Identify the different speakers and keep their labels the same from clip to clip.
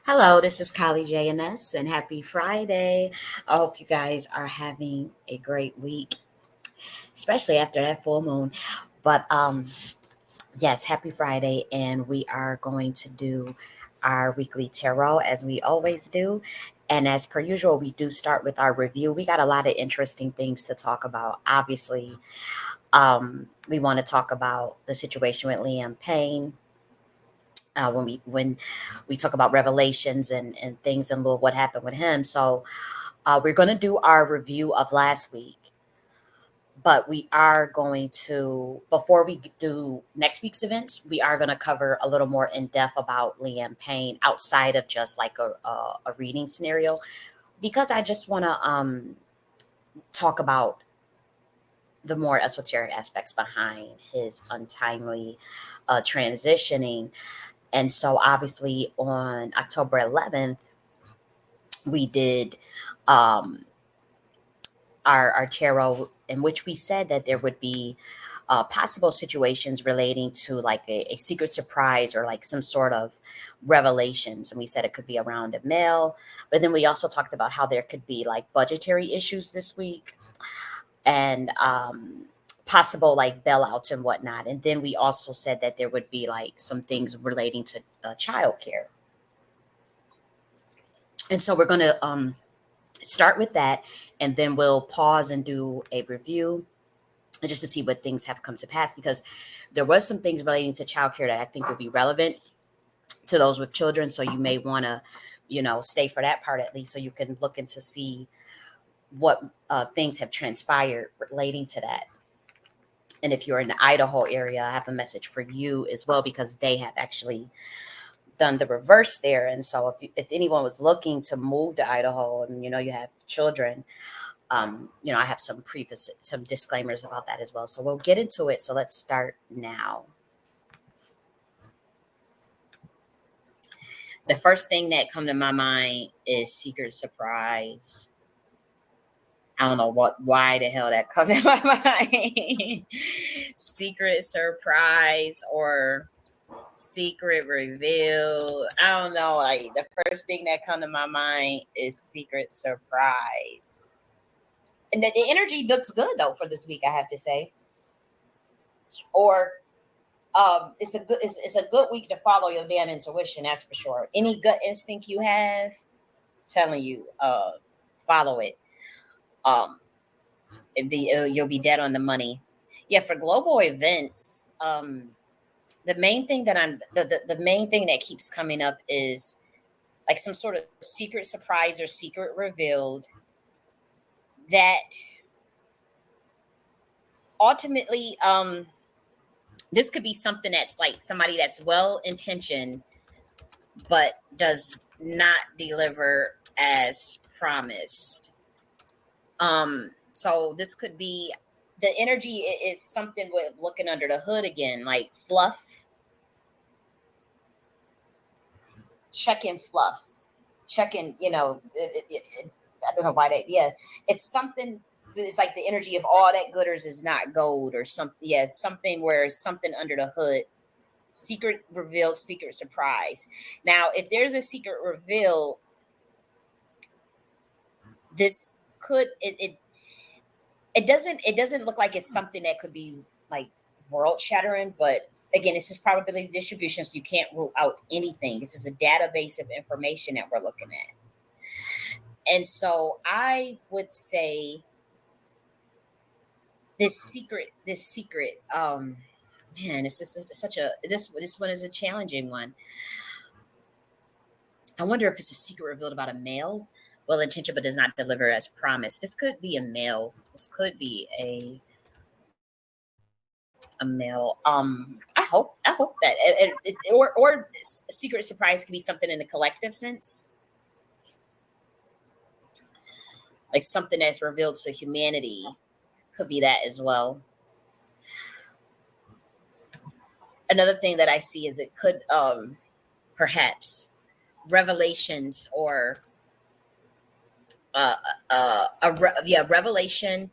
Speaker 1: Hello, this is J.N.S. and happy Friday. I hope you guys are having a great week, especially after that full moon. But yes, happy Friday, and we are going to do our weekly tarot as we always do. And as per usual, we do start with our review. We got a lot of interesting things to talk about. Obviously, we want to talk about the situation with Liam Payne. When we talk about revelations and things and little what happened with him. So we're going to do our review of last week, but we are going to, before we do next week's events, we are going to cover a little more in depth about Liam Payne outside of just like a reading scenario, because I just want to talk about the more esoteric aspects behind his untimely transitioning. And so, obviously, on October 11th, we did um, our tarot, in which we said that there would be possible situations relating to like a secret surprise or like some sort of revelations. And we said it could be around a male, but then we also talked about how there could be like budgetary issues this week and possible like bailouts and whatnot. And then we also said that there would be like some things relating to childcare. And so we're going to start with that, and then we'll pause and do a review just to see what things have come to pass, because there was some things relating to childcare that I think will be relevant to those with children. So you may want to, stay for that part at least, so you can look into see what things have transpired relating to that. And if you're in the Idaho area, I have a message for you as well, because they have actually done the reverse there. And so if anyone was looking to move to Idaho and you have children, I have some disclaimers about that as well. So we'll get into it. So let's start now. The first thing that come to my mind is secret surprise. I don't know why the hell that comes to my mind. Secret surprise or secret reveal. I don't know. Like the first thing that come to my mind is secret surprise. And the energy looks good though for this week, I have to say. Or it's a good week to follow your damn intuition, that's for sure. Any gut instinct you have, telling you, follow it. Um, you'll be dead on the money. Yeah, for global events, the main thing that the main thing that keeps coming up is like some sort of secret surprise or secret revealed that ultimately, this could be something that's like somebody that's well intentioned but does not deliver as promised. So this could be, the energy is something with looking under the hood again, like fluff, checking fluff, checking. I don't know why that. Yeah, it's something. It's like the energy of all that glitters is not gold or something. Yeah, it's something where it's something under the hood. Secret reveal, secret surprise. Now, if there's a secret reveal, this could it doesn't look like it's something that could be like world shattering, but again, it's just probability distribution, so you can't rule out anything. This is a database of information that we're looking at. And so I would say this secret, man, it's just such a this one is a challenging one. I wonder if it's a secret revealed about a male, well intentioned but does not deliver as promised. This could be a male. This could be a male. I hope that or secret surprise could be something in the collective sense, like something that's revealed to humanity. Could be that as well. Another thing that I see is it could perhaps revelations or revelation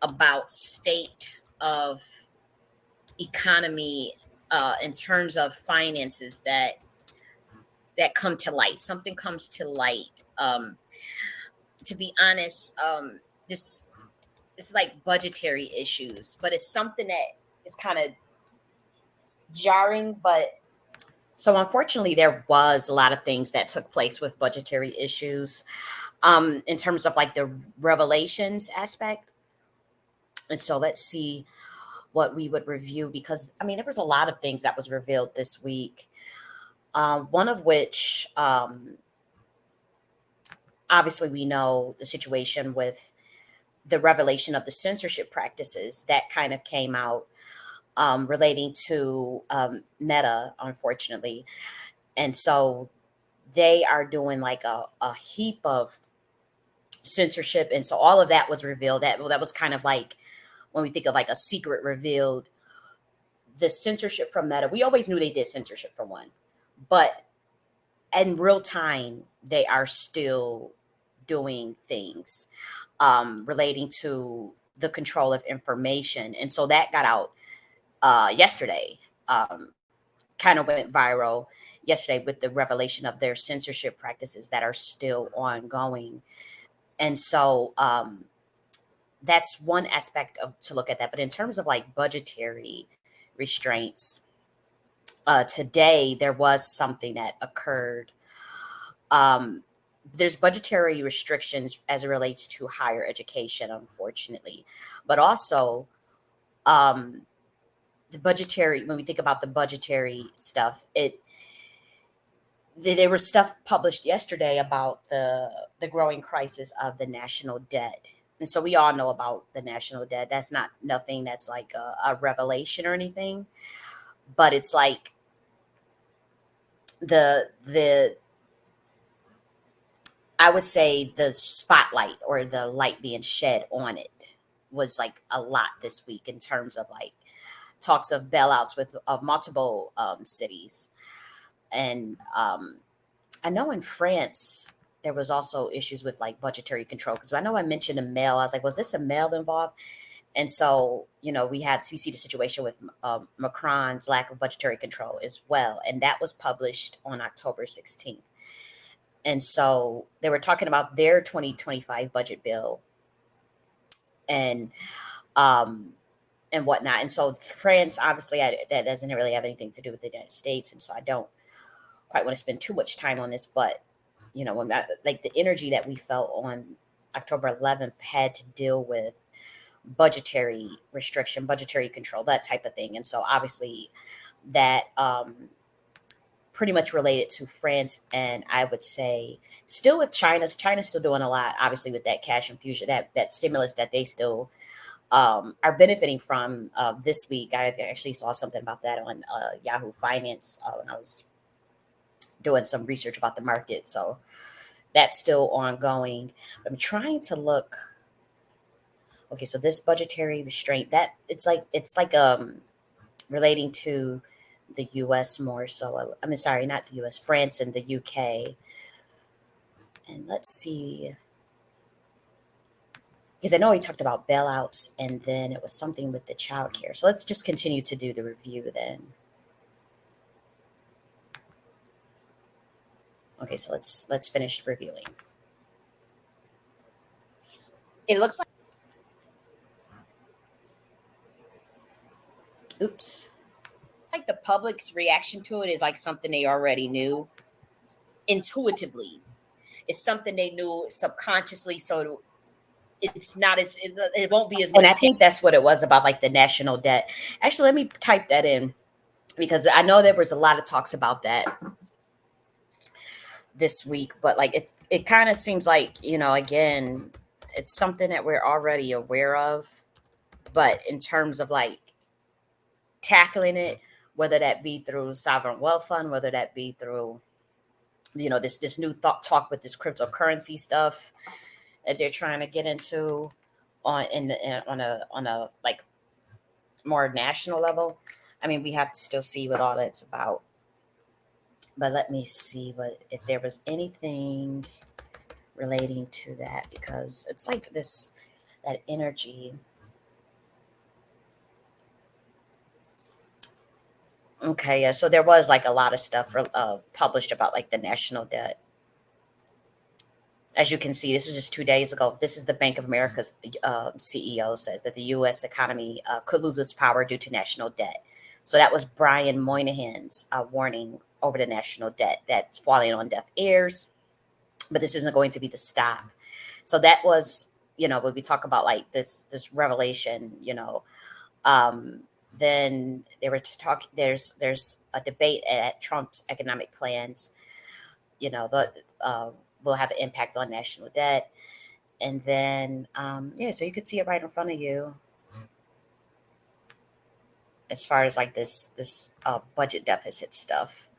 Speaker 1: about state of economy in terms of finances that that come to light. Something comes to light. To be honest, this it's like budgetary issues, but it's something that is kind of jarring. But so unfortunately, there was a lot of things that took place with budgetary issues, in terms of like the revelations aspect. And so let's see what we would review, because I mean there was a lot of things that was revealed this week. One of which, obviously, we know the situation with the revelation of the censorship practices that kind of came out, relating to, Meta, unfortunately. And so they are doing like a heap of censorship. And so all of that was revealed. That was kind of like when we think of like a secret revealed, the censorship from Meta. We always knew they did censorship for one, but in real time, they are still doing things, relating to the control of information. And so that got out, yesterday, kind of went viral yesterday with the revelation of their censorship practices that are still ongoing. And so, that's one aspect of to look at that. But in terms of like budgetary restraints, today there was something that occurred. Um, there's budgetary restrictions as it relates to higher education, unfortunately, but also, um, the budgetary. When we think about the budgetary stuff, there was stuff published yesterday about the growing crisis of the national debt. And so we all know about the national debt. That's not nothing that's like a revelation or anything, but it's like the I would say the spotlight or the light being shed on it was like a lot this week in terms of like talks of bailouts with of multiple, cities. And, I know in France there was also issues with like budgetary control, because I know I mentioned a mail. I was like, was this a mail involved? And so, we see the situation with, Macron's lack of budgetary control as well, and that was published on October 16th. And so they were talking about their 2025 budget bill, and, um and whatnot. And so France, obviously, that doesn't really have anything to do with the United States, and so I don't quite want to spend too much time on this. But like the energy that we felt on October 11th had to deal with budgetary restriction, budgetary control, that type of thing. And so obviously that, pretty much related to France, and I would say still with China's still doing a lot, obviously, with that cash infusion, that stimulus that they still, are benefiting from. This week, I actually saw something about that on, Yahoo Finance, when I was doing some research about the market. So that's still ongoing. I'm trying to look. Okay, so this budgetary restraint, that it's like relating to the U.S. more so. I mean, sorry, not the U.S., France and the U.K. And let's see, because I know he talked about bailouts, and then it was something with the child care. So let's just continue to do the review then. Okay, so let's finish reviewing. It looks oops, like the public's reaction to it is like something they already knew intuitively. It's something they knew subconsciously, so it's not as it won't be as much. And I think that's what it was about, like the national debt. Actually, let me type that in, because I know there was a lot of talks about that this week. But like it kind of seems like, again, it's something that we're already aware of, but in terms of like tackling it, whether that be through sovereign wealth fund, whether that be through, this new talk with this cryptocurrency stuff that they're trying to get into on a like more national level. I mean, we have to still see what all that's about. But let me see what if there was anything relating to that, because it's like this that energy. Okay, yeah. So there was like a lot of stuff published about like the national debt. As you can see, this was just 2 days ago. This is the Bank of America's CEO says that the U.S. economy could lose its power due to national debt. So that was Brian Moynihan's warning over the national debt that's falling on deaf ears. But this isn't going to be the stop. So that was, when we talk about like this revelation, um, then they were talking. There's a debate at Trump's economic plans. The will have an impact on national debt, and then yeah, so you could see it right in front of you as far as like this budget deficit stuff.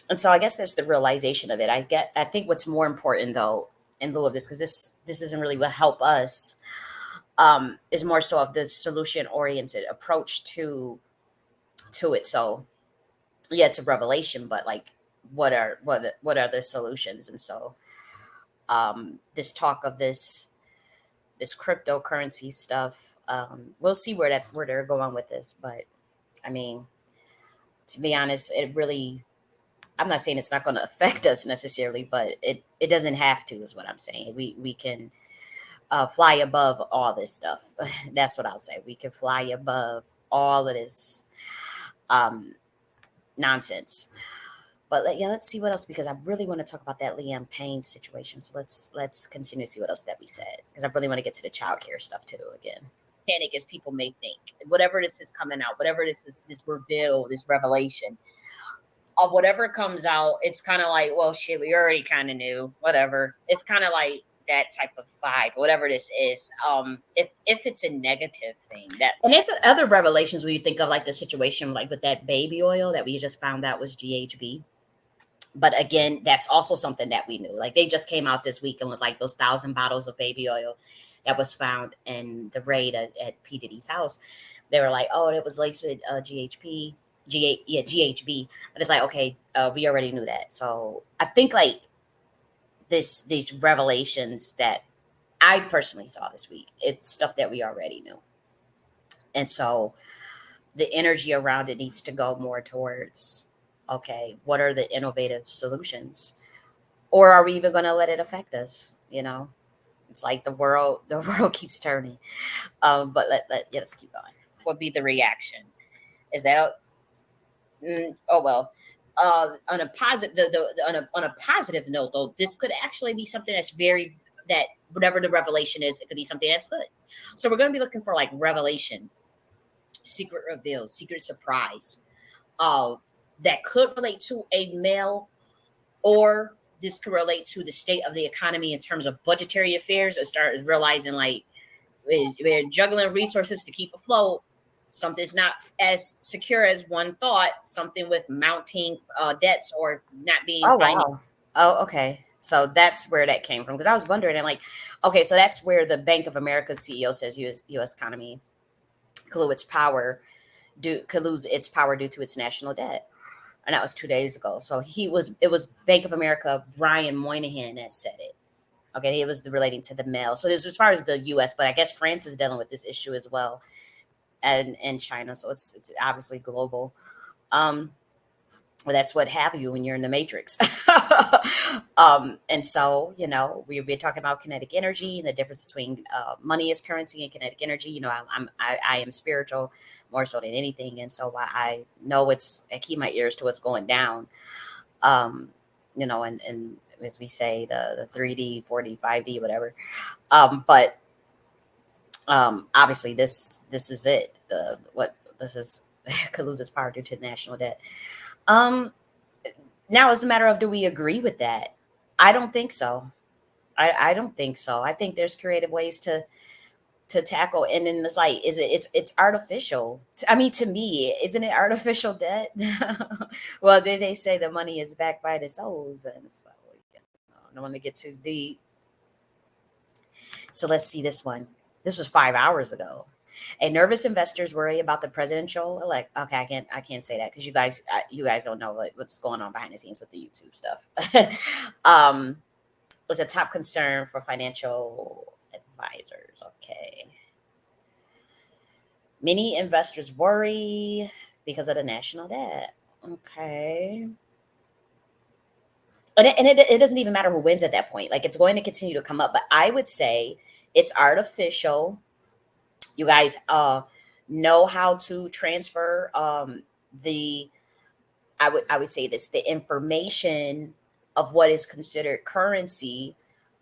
Speaker 1: And so I guess that's the realization of it. I think what's more important though, in lieu of this, because this isn't really what help us, is more so of the solution oriented approach to it. So yeah, it's a revelation, but like what are the solutions? And so this talk of this cryptocurrency stuff, we'll see where they're going with this. But I mean, to be honest, it really, I'm not saying it's not going to affect us necessarily, but it doesn't have to, is what I'm saying. We can fly above all this stuff. That's what I'll say. We can fly above all of this um, nonsense. But yeah, let's see what else, because I really want to talk about that Liam Payne situation. So let's continue to see what else that we said, because I really want to get to the child care stuff too again. Panic as people may think. Whatever this is coming out, whatever this is, this reveal, this revelation of whatever comes out, it's kind of like, well, shit, we already kind of knew. Whatever. It's kind of like that type of vibe. Whatever this is, if it's a negative thing, that, and there's other revelations where you think of like the situation like with that baby oil that we just found out was GHB. But again, that's also something that we knew. Like they just came out this week and was like those 1,000 bottles of baby oil that was found in the raid at P Diddy's house. They were like, oh, it was laced with GHP, yeah, GHB. But it's like, okay, we already knew that. So I think like these revelations that I personally saw this week, it's stuff that we already knew. And so the energy around it needs to go more towards, okay, what are the innovative solutions? Or are we even going to let it affect us? It's like the world keeps turning. But yeah, let's keep going. What would be the reaction? Is that, oh well. On a positive, on a positive note, though, this could actually be something that's very, that whatever the revelation is, it could be something that's good. So we're going to be looking for like revelation, secret reveal, secret surprise, uh, that could relate to a male, or this could relate to the state of the economy in terms of budgetary affairs, and start realizing like we're juggling resources to keep afloat. Something's not as secure as one thought. Something with mounting debts or not being financed. Wow. Oh, okay. So that's where that came from. Because I was wondering, and like, okay, so that's where the Bank of America CEO says U.S. economy could lose its power, could lose its power due to its national debt. And that was 2 days ago. So it was Bank of America, Brian Moynihan, that said it. Okay, it was relating to the mail. So this as far as the U.S., but I guess France is dealing with this issue as well, and China. So it's obviously global. Um, well, that's what have you when you're in the matrix. And so we've been talking about kinetic energy and the difference between money as currency and kinetic energy. I am spiritual more so than anything, and so I know I keep my ears to what's going down. um, and as we say, the 3D, 4D, 5D, whatever. But obviously, this is it. The what this is could lose its power due to national debt. Um, Now it's a matter of, do we agree with that? I don't think so. I don't think so. I think there's creative ways to tackle, and then it's like, it's artificial. I mean, to me, isn't it artificial debt? Well, they say the money is backed by the souls, and it's like, well, I don't want to get too deep. So let's see this one. This was 5 hours ago. A nervous investors worry about the presidential elect. Okay, I can't say that because you guys don't know what's going on behind the scenes with the YouTube stuff. um, was a top concern for financial advisors. Okay. Many investors worry because of the national debt. Okay. And it doesn't even matter who wins at that point. Like, it's going to continue to come up. But I would say it's artificial. You guys know how to transfer the I would say this, the information of what is considered currency.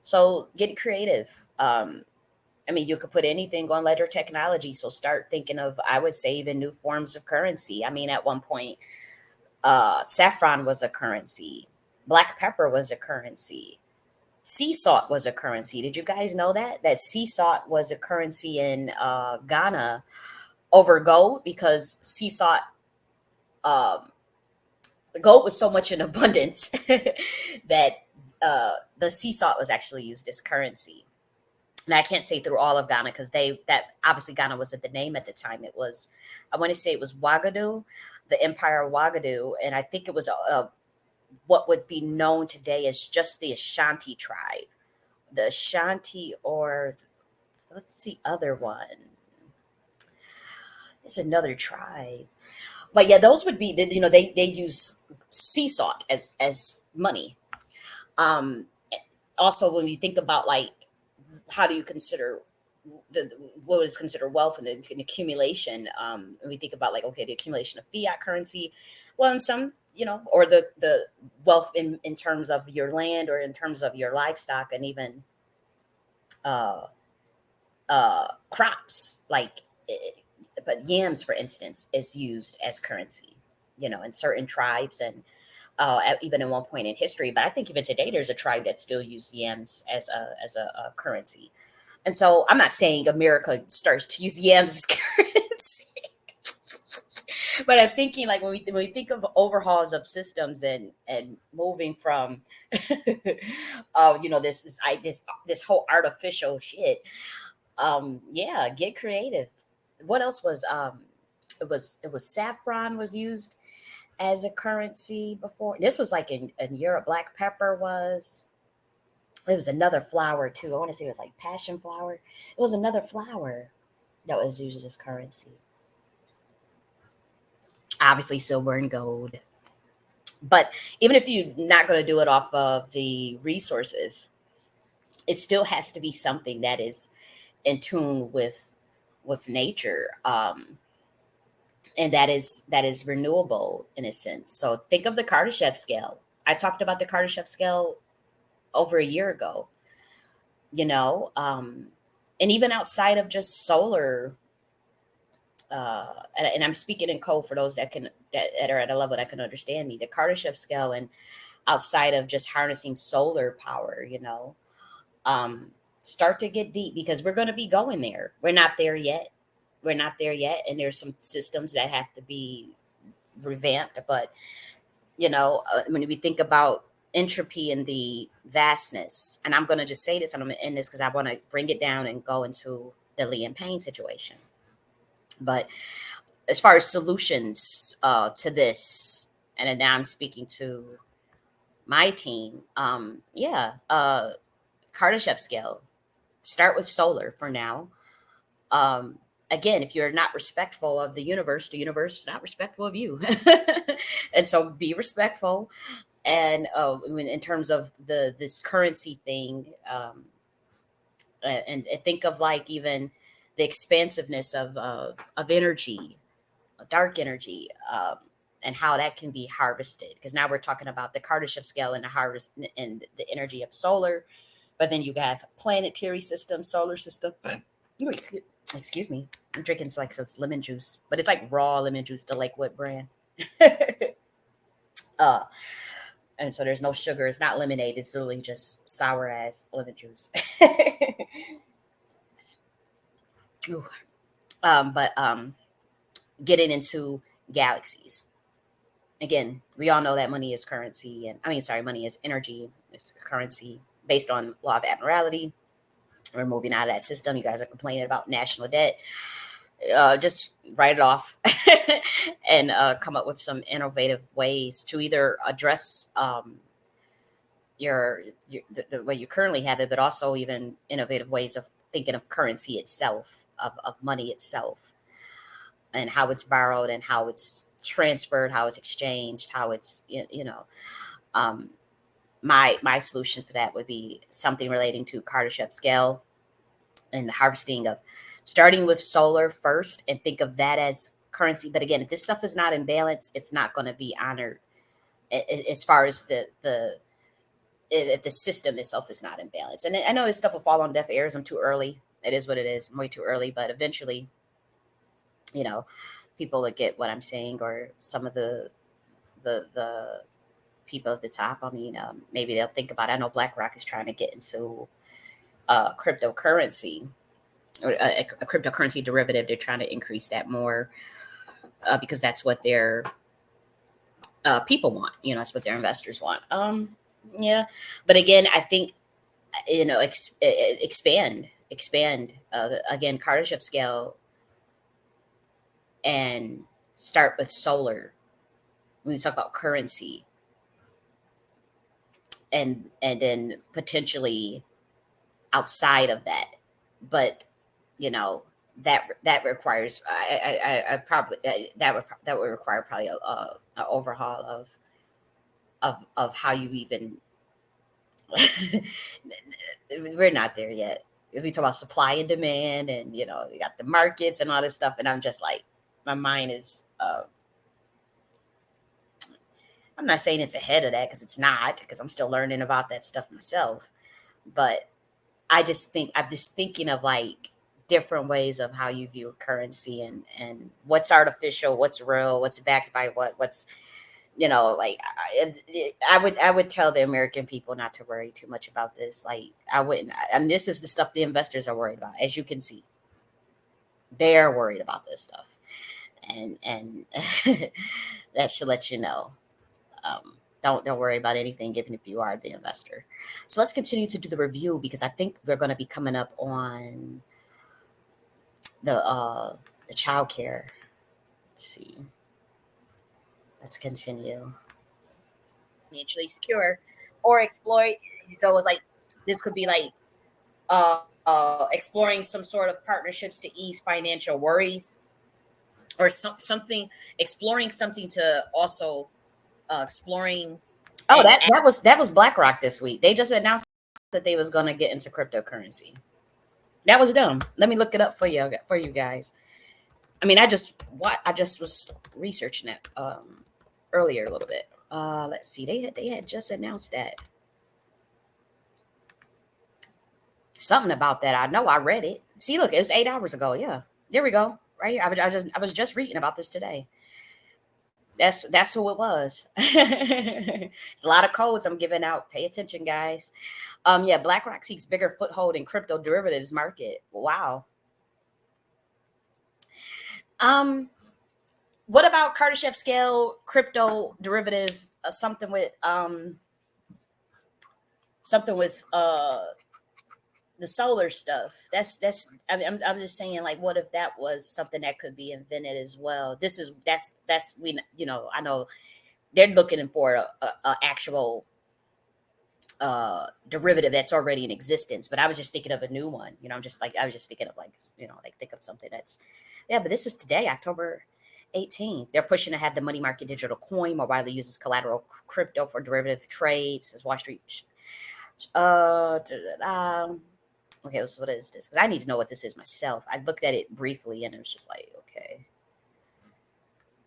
Speaker 1: So get creative. I mean, you could put anything on ledger technology. So start thinking of, I would say, even new forms of currency. I mean, at one point, saffron was a currency, black pepper was a currency, sea salt was a currency. Did you guys know that sea salt was a currency in Ghana over gold, because sea salt, um, gold was so much in abundance that the sea salt was actually used as currency. And I can't say through all of Ghana, because that obviously Ghana wasn't the name at the time. It was, I want to say it was Ouagadougou, the Empire of Ouagadougou, and I think it was what would be known today as just the Ashanti tribe, the Ashanti, or what's the other one? It's another tribe, but yeah, those would be they use sea salt as money. Um, Also, when you think about, like, how do you consider what is considered wealth and the accumulation? And we think about, like, okay, the accumulation of fiat currency. Well, in some, or the wealth in terms of your land, or in terms of your livestock, and even uh, crops, like, but yams, for instance, is used as currency. In certain tribes, and even in one point in history. But I think even today, there's a tribe that still uses yams as a currency. And so I'm not saying America starts to use yams as currency, but I'm thinking, like, when we think of overhauls of systems, and moving from, this whole artificial shit. Yeah, get creative. What else was it was saffron was used as a currency before. This was like in Europe. Black pepper was. It was another flower too. I want to say it was like passion flower. It was another flower that was used as currency. Obviously, silver and gold. But even if you're not going to do it off of the resources, it still has to be something that is in tune with nature, and that is renewable in a sense. So think of the Kardashev scale. I talked about the Kardashev scale over a year ago. you know um and even outside of just solar, and I'm speaking in code for those that are at a level that can understand me, the Kardashev scale, and outside of just harnessing solar power, um start to get deep, because we're going to be going there. We're not there yet, and there's some systems that have to be revamped. But when we think about entropy and the vastness, and I'm going to just say this, and I'm going to end this because I want to bring it down and go into the Lee and Payne situation. But as far as solutions to this, and then now I'm speaking to my team, yeah, Kardashev scale, start with solar for now. um, Again, if you're not respectful of the universe is not respectful of you. And so be respectful. And in terms of this currency thing, and think of, like, even the expansiveness of energy, dark energy, and how that can be harvested, because now we're talking about the Kardashev scale and the harvest and the energy of solar. But then you have planetary system, solar system. Ooh, excuse me, I'm drinking like some lemon juice, but it's like raw lemon juice, the Lakewood brand. uh and so there's no sugar. It's not lemonade. It's literally just sour ass lemon juice. Ooh. But getting into galaxies. Again, we all know that money is currency, and I mean, sorry, money is energy. It's currency based on law of admiralty. We're moving out of that system. You guys are complaining about national debt. Just write it off, and come up with some innovative ways to either address the way you currently have it, but also even innovative ways of thinking of currency itself, of money itself, and how it's borrowed and how it's transferred, how it's exchanged, how it's um, my solution for that would be something relating to Kardashev scale and the harvesting of starting with solar first and think of that as currency. But again, if this stuff is not in balance, it's not going to be honored as far as the if the system itself is not in balance. And I know this stuff will fall on deaf ears. I'm too early. It is what it is. I'm way too early, but eventually, you know, people that get what I'm saying, or some of the people at the top. I mean, maybe they'll think about it. I know BlackRock is trying to get into cryptocurrency, or a cryptocurrency derivative. They're trying to increase that more because that's what their people want. That's what their investors want. Yeah, but again, I think expand again, Kardashev scale, and start with solar when we talk about currency, and then potentially outside of that. But you know that requires I probably that would require probably a overhaul of how you even we're not there yet. If we talk about supply and demand, and you got the markets and all this stuff, and I'm just like, my mind is I'm not saying it's ahead of that, because it's not, because I'm still learning about that stuff myself. But I'm just thinking of like different ways of how you view currency, and what's artificial, what's real, what's backed by what's like I would tell the American people not to worry too much about this. Like I wouldn't. And this is the stuff the investors are worried about. As you can see, they're worried about this stuff, and that should let you know. Don't worry about anything, even if you are the investor. So let's continue to do the review, because I think we're going to be coming up on the child care. Let's see. Let's continue. Mutually secure or exploit. So it's like this could be like exploring some sort of partnerships to ease financial worries, or something, exploring something to also exploring. Oh, that was BlackRock this week. They just announced that they was going to get into cryptocurrency. That was dumb. Let me look it up for you guys. I mean, I just was researching it earlier a little bit. Let's see. They had just announced that. Something about that. I know I read it. See, look, it was 8 hours ago. Yeah. There we go. Right here. I was just reading about this today. That's who it was. It's a lot of codes I'm giving out. Pay attention, guys. Yeah, BlackRock seeks bigger foothold in crypto derivatives market. Wow. Um, what about Kardashev scale crypto derivative? Something with the solar stuff. I mean, I'm just saying, like, what if that was something that could be invented as well? That's we I know they're looking for a actual derivative that's already in existence, but I was just thinking of a new one. I was just thinking of, like, like, think of something that's, yeah. But this is today, October 18th. They're pushing to have the money market digital coin more widely used as collateral crypto for derivative trades, as Wall Street. uh okay, so what is this? Because I need to know what this is myself. I looked at it briefly and it was just like, okay.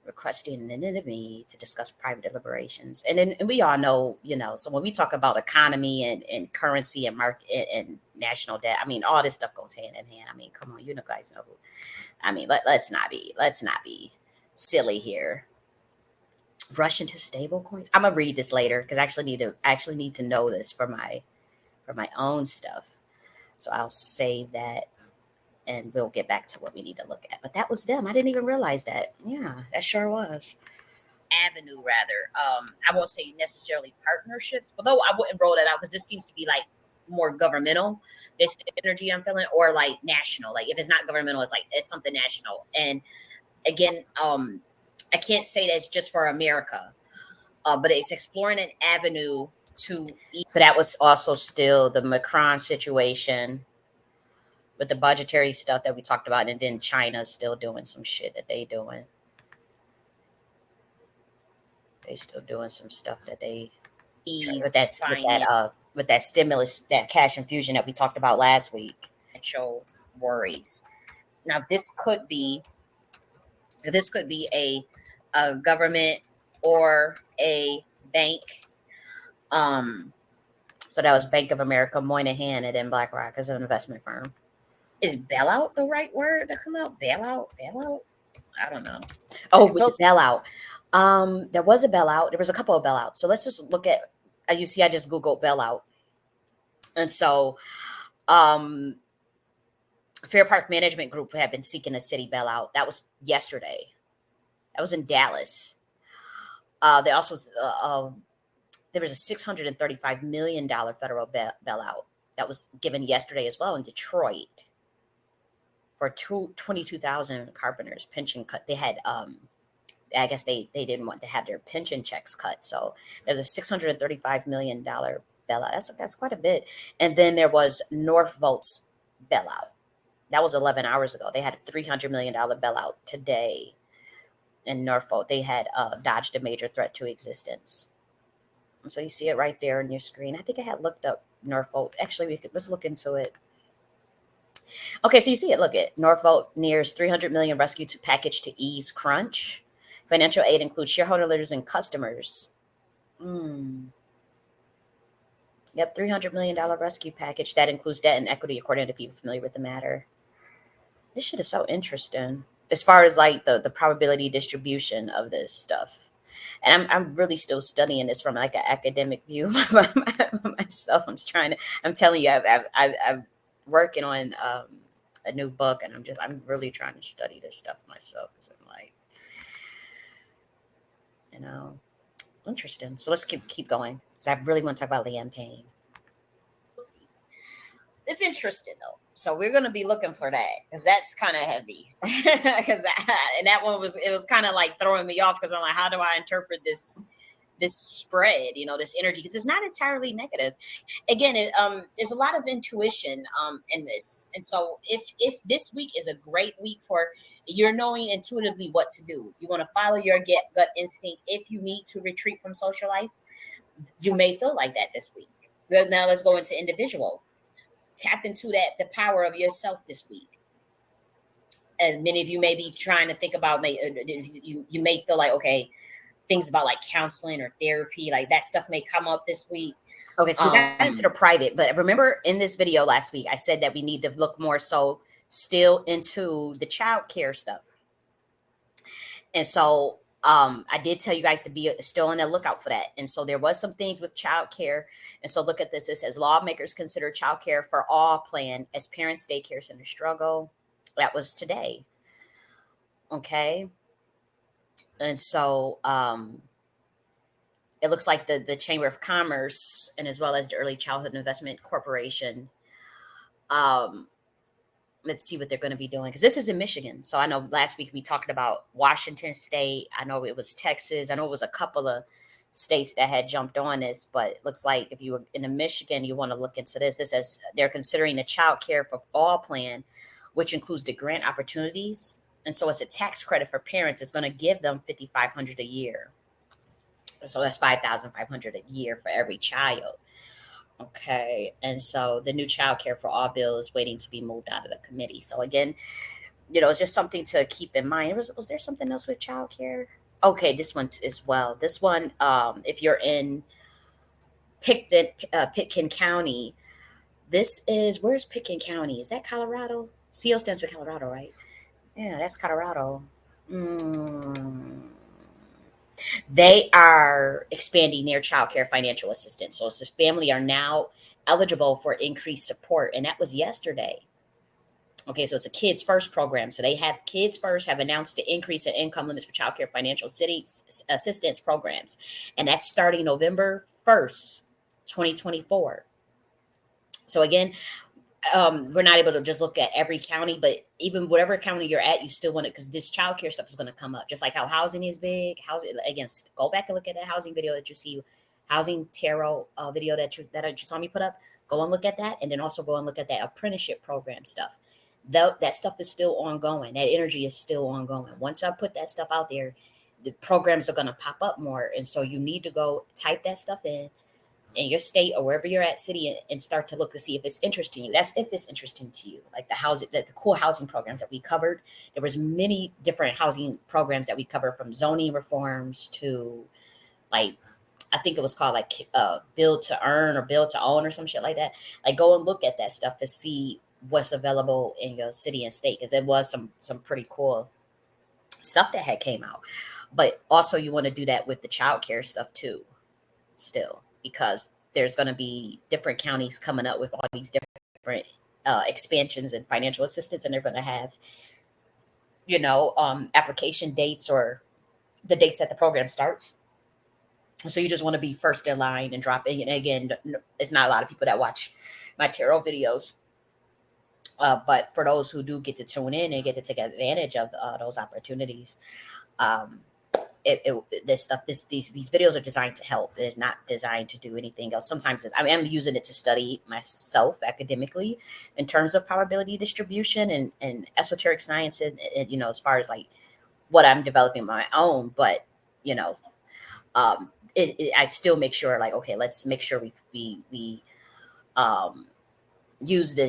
Speaker 1: Requesting anonymity to discuss private deliberations. And we all know, so when we talk about economy and currency and market and national debt, I mean, all this stuff goes hand in hand. I mean, come on, guys know who. I mean, let's not be silly here. Rush into stable coins. I'm gonna read this later, because I actually need to know this for my own stuff. So I'll save that, and we'll get back to what we need to look at. But that was them. I didn't even realize that. Yeah, that sure was. Avenue, rather. I won't say necessarily partnerships, although I wouldn't roll that out, because this seems to be like more governmental. This energy I'm feeling, or like national. Like, if it's not governmental, it's something national. And again, I can't say that's just for America, but it's exploring an avenue to. So that was also still the Macron situation with the budgetary stuff that we talked about, and then China's still doing some shit that they doing. They still doing some stuff that they with
Speaker 2: Ease
Speaker 1: that with that stimulus, that cash infusion that we talked about last week.
Speaker 2: financial worries. Now, this could be a government or a bank. Um,
Speaker 1: So that was Bank of America, Moynihan, and then BlackRock as an investment firm.
Speaker 2: is bailout the right word to come out? Bailout. I don't know.
Speaker 1: Oh,
Speaker 2: It
Speaker 1: with the
Speaker 2: feels
Speaker 1: bailout. There was a bailout. There was a couple of bailouts. So let's just look at. You see, I just googled bailout, and so um, Fair Park Management Group have been seeking a city bailout. That was yesterday. That was in Dallas. They also there was a $635 million federal bailout that was given yesterday as well in Detroit for 22,000 carpenters pension cut. They had I guess they didn't want to have their pension checks cut. So there's a $635 million bailout. That's quite a bit. And then there was Northvolt's bailout. That was 11 hours ago. They had a $300 million bailout today in Norfolk. They had dodged a major threat to existence. So you see it right there on your screen. I think I had looked up Norfolk. Actually, let's look into it. Okay, so you see it. Look at Norfolk nears 300 million rescue package to ease crunch. Financial aid includes shareholders and customers. Yep, $300 million rescue package that includes debt and equity, according to people familiar with the matter. This shit is so interesting as far as like the probability distribution of this stuff. And I'm really still studying this from like an academic view myself. I'm telling you, I'm working on a new book, and I'm really trying to study this stuff myself. Because I'm like, you know, interesting. So let's keep going because I really want to talk about Leanne Payne.
Speaker 2: it's interesting though. So we're gonna be looking for that because that's kind of heavy. Because that one was kind of like throwing me off because I'm like, how do I interpret this spread? This energy because it's not entirely negative. Again, there's a lot of intuition in this, and so if this week is a great week for you're knowing intuitively what to do, you want to follow your gut instinct. If you need to retreat from social life, you may feel like that this week. Now let's go into individual. Tap into the power of yourself this week. And many of you may be trying to think about you may feel like okay, things about like counseling or therapy, like that stuff may come up this week.
Speaker 1: Okay, so we got into the private, but remember in this video last week, I said that we need to look more so still into the child care stuff. And so I did tell you guys to be still on the lookout for that. And so there was some things with child care. And so look at this. It says lawmakers consider child care for all plan as parents daycare centers struggle. That was today. Okay. And so it looks like the Chamber of Commerce and as well as the Early Childhood Investment Corporation, let's see what they're going to be doing because this is in Michigan. So I know last week we talked about Washington State. I know it was Texas. I know it was a couple of states that had jumped on this, but it looks like if you were in Michigan, you want to look into this. This says they're considering a child care for all plan, which includes the grant opportunities. And so it's a tax credit for parents. It's going to give them $5,500 a year. So that's $5,500 a year for every child. Okay. And so the new child care for all bill is waiting to be moved out of the committee. So again, it's just something to keep in mind. Was there something else with child care? Okay, this one as well. This one, if you're in Pitkin County, where's Pitkin County? Is that Colorado? CO stands for Colorado, right? Yeah, that's Colorado. Mm. They are expanding their child care financial assistance. So it's this family are now eligible for increased support. And that was yesterday. Okay, so it's a Kids First program. So they have Kids First have announced the increase in income limits for child care financial city assistance programs. And that's starting November 1st, 2024. So again, we're not able to just look at every county, but even whatever county you're at, you still want it because this childcare stuff is going to come up. Just like how housing is big. Housing again, go back and look at that housing video that you see, housing tarot video that you saw me put up. Go and look at that, and then also go and look at that apprenticeship program stuff. That stuff is still ongoing. That energy is still ongoing. Once I put that stuff out there, the programs are going to pop up more. And so you need to go type that stuff in your state or wherever you're at city, and start to look to see if it's interesting to you. That's if it's interesting to you. Like the housing, the cool housing programs that we covered. There was many different housing programs that we covered, from zoning reforms to, like, I think it was called like build to earn or build to own or some shit like that. Like, go and look at that stuff to see what's available in your city and state, because there was some pretty cool stuff that had came out. But also you want to do that with the child care stuff too, still, because there's going to be different counties coming up with all these different expansions and financial assistance, and they're going to have, application dates or the dates that the program starts. So you just want to be first in line and drop in. And again, it's not a lot of people that watch my tarot videos, but for those who do get to tune in and get to take advantage of those opportunities, um, this stuff, these videos are designed to help. They're not designed to do anything else. Sometimes I'm using it to study myself academically in terms of probability distribution and esoteric science, and as far as like what I'm developing my own. But you know, I still make sure, like, okay, let's make sure we um, use the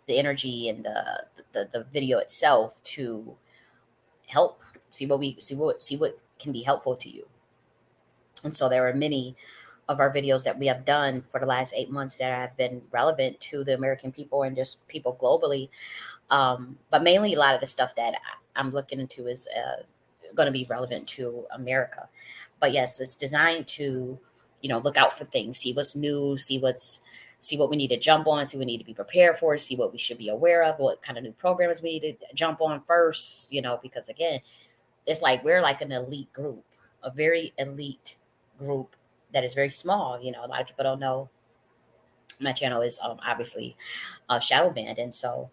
Speaker 1: energy and the video itself to help see what can be helpful to you. And so there are many of our videos that we have done for the last 8 months that have been relevant to the American people and just people globally. But mainly a lot of the stuff that I'm looking into is going to be relevant to America. But yes, it's designed to, look out for things, see what's new, see what we need to jump on, see what we need to be prepared for, see what we should be aware of, what kind of new programs we need to jump on first, because again, it's like we're like an elite group, a very elite group that is very small. A lot of people don't know my channel is obviously shadow banned, and so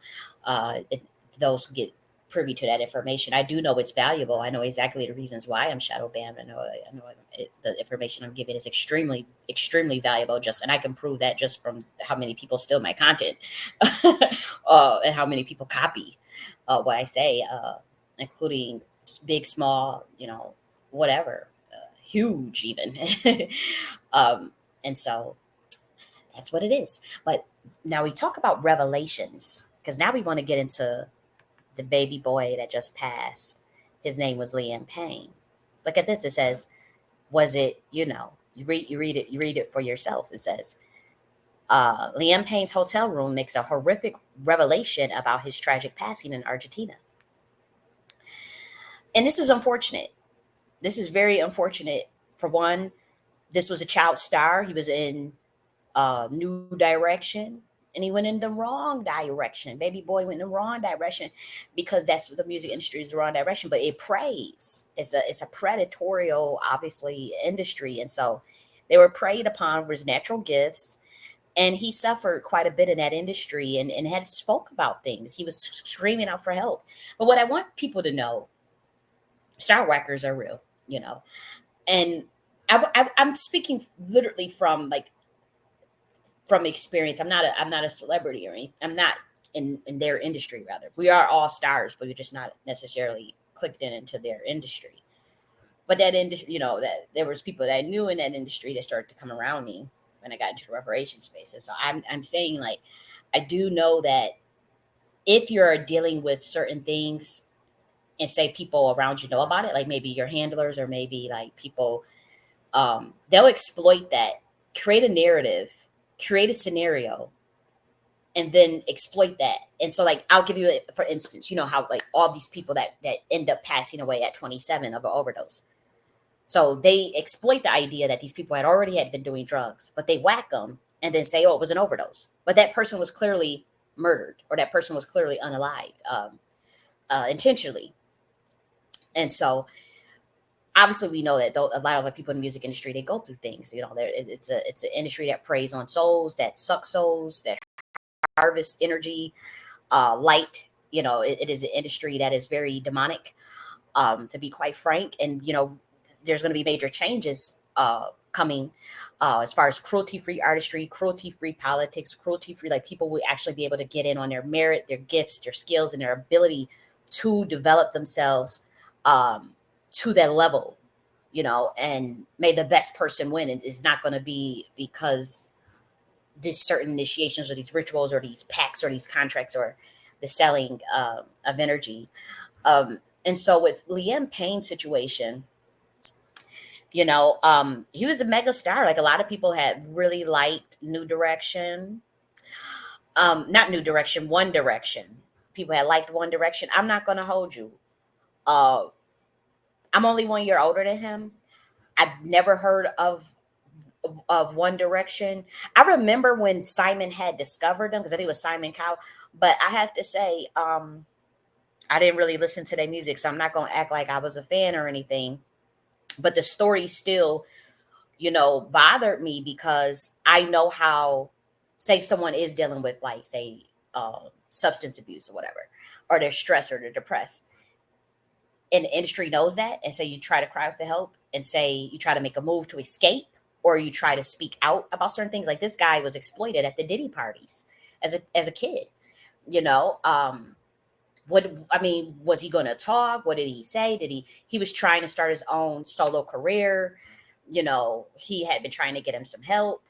Speaker 1: those who get privy to that information, I do know it's valuable. I know exactly the reasons why I'm shadow banned. I know the information I'm giving is extremely, extremely valuable. And I can prove that just from how many people steal my content, and how many people copy what I say, including big, small, whatever, huge, even. um, and so that's what it is. But now we talk about revelations, because now we want to get into the baby boy that just passed. His name was Liam Payne. Look at this. It says, was it, you read it for yourself. It says, Liam Payne's hotel room makes a horrific revelation about his tragic passing in Argentina. And this is unfortunate. This is very unfortunate. For one, this was a child star. He was in New Direction, and he went in the wrong direction. Baby boy went in the wrong direction, because that's what the music industry is, the wrong direction. But it preys. It's a predatorial, obviously, industry, and so they were preyed upon for his natural gifts. And he suffered quite a bit in that industry, and had spoke about things. He was screaming out for help. But what I want people to know, star whackers are real, and I'm speaking literally from experience. I'm not a celebrity or anything. I'm not in their industry. Rather, we are all stars, but we're just not necessarily clicked into their industry. But that industry, that there was people that I knew in that industry that started to come around me when I got into the reparation space. And so I'm saying, like, I do know that if you're dealing with certain things, and say people around you know about it, like maybe your handlers or maybe like people, they'll exploit that, create a narrative, create a scenario, and then exploit that. And so, like, I'll give you for instance, how like all these people that end up passing away at 27 of an overdose. So they exploit the idea that these people had been doing drugs, but they whack them and then say, "Oh, it was an overdose," but that person was clearly murdered, or that person was clearly unalived, intentionally. And so obviously we know that a lot of the people in the music industry, they go through things. It's an industry that preys on souls, that suck souls, that harvest energy, light. It is an industry that is very demonic, to be quite frank. And there's going to be major changes coming, as far as cruelty-free artistry, cruelty-free politics, cruelty-free, like, people will actually be able to get in on their merit, their gifts, their skills, and their ability to develop themselves, um, to that level, and may the best person win. And it's not going to be because these certain initiations or these rituals or these pacts or these contracts or the selling of energy. And so with Liam Payne's situation, he was a mega star. Like a lot of people had really liked New Direction. Not New Direction, One Direction. People had liked One Direction. I'm not gonna hold you. Uh, I'm only 1 year older than him. I've never heard of One Direction. I remember when Simon had discovered them because I think it was Simon Cowell. But I have to say, I didn't really listen to their music, so I'm not gonna act like I was a fan or anything. But the story still, bothered me because I know how, say, someone is dealing with, like, say, substance abuse or whatever, or they're stressed or they're depressed, and the industry knows that, and so you try to cry for help, and say you try to make a move to escape, or you try to speak out about certain things. Like this guy was exploited at the Diddy parties as a kid. You know, what I mean, was he going to talk? What did he say? He was trying to start his own solo career. He had been trying to get him some help.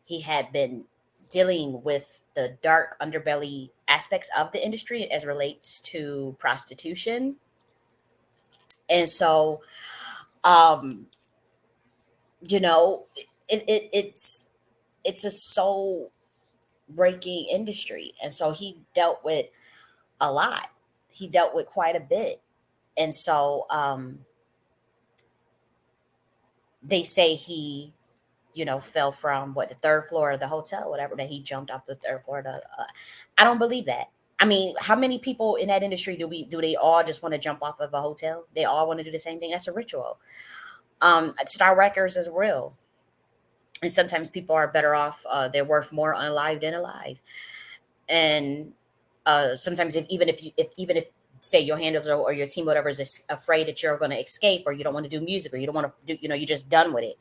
Speaker 1: He had been dealing with the dark underbelly aspects of the industry as relates to prostitution. And so, um, you know, it's a soul breaking industry. And so he dealt with a lot. He dealt with quite a bit. And so, they say he, fell from what, the third floor of the hotel, whatever, that he jumped off the third floor. I don't believe that. I mean, how many people in that industry do they all just want to jump off of a hotel? They all want to do the same thing. That's a ritual. Star Records is real, and sometimes people are better off. They're worth more unalive than alive, and sometimes even if say your handlers or your team, whatever, is afraid that you're going to escape, or you don't want to do music, or you don't want to do, you're just done with it,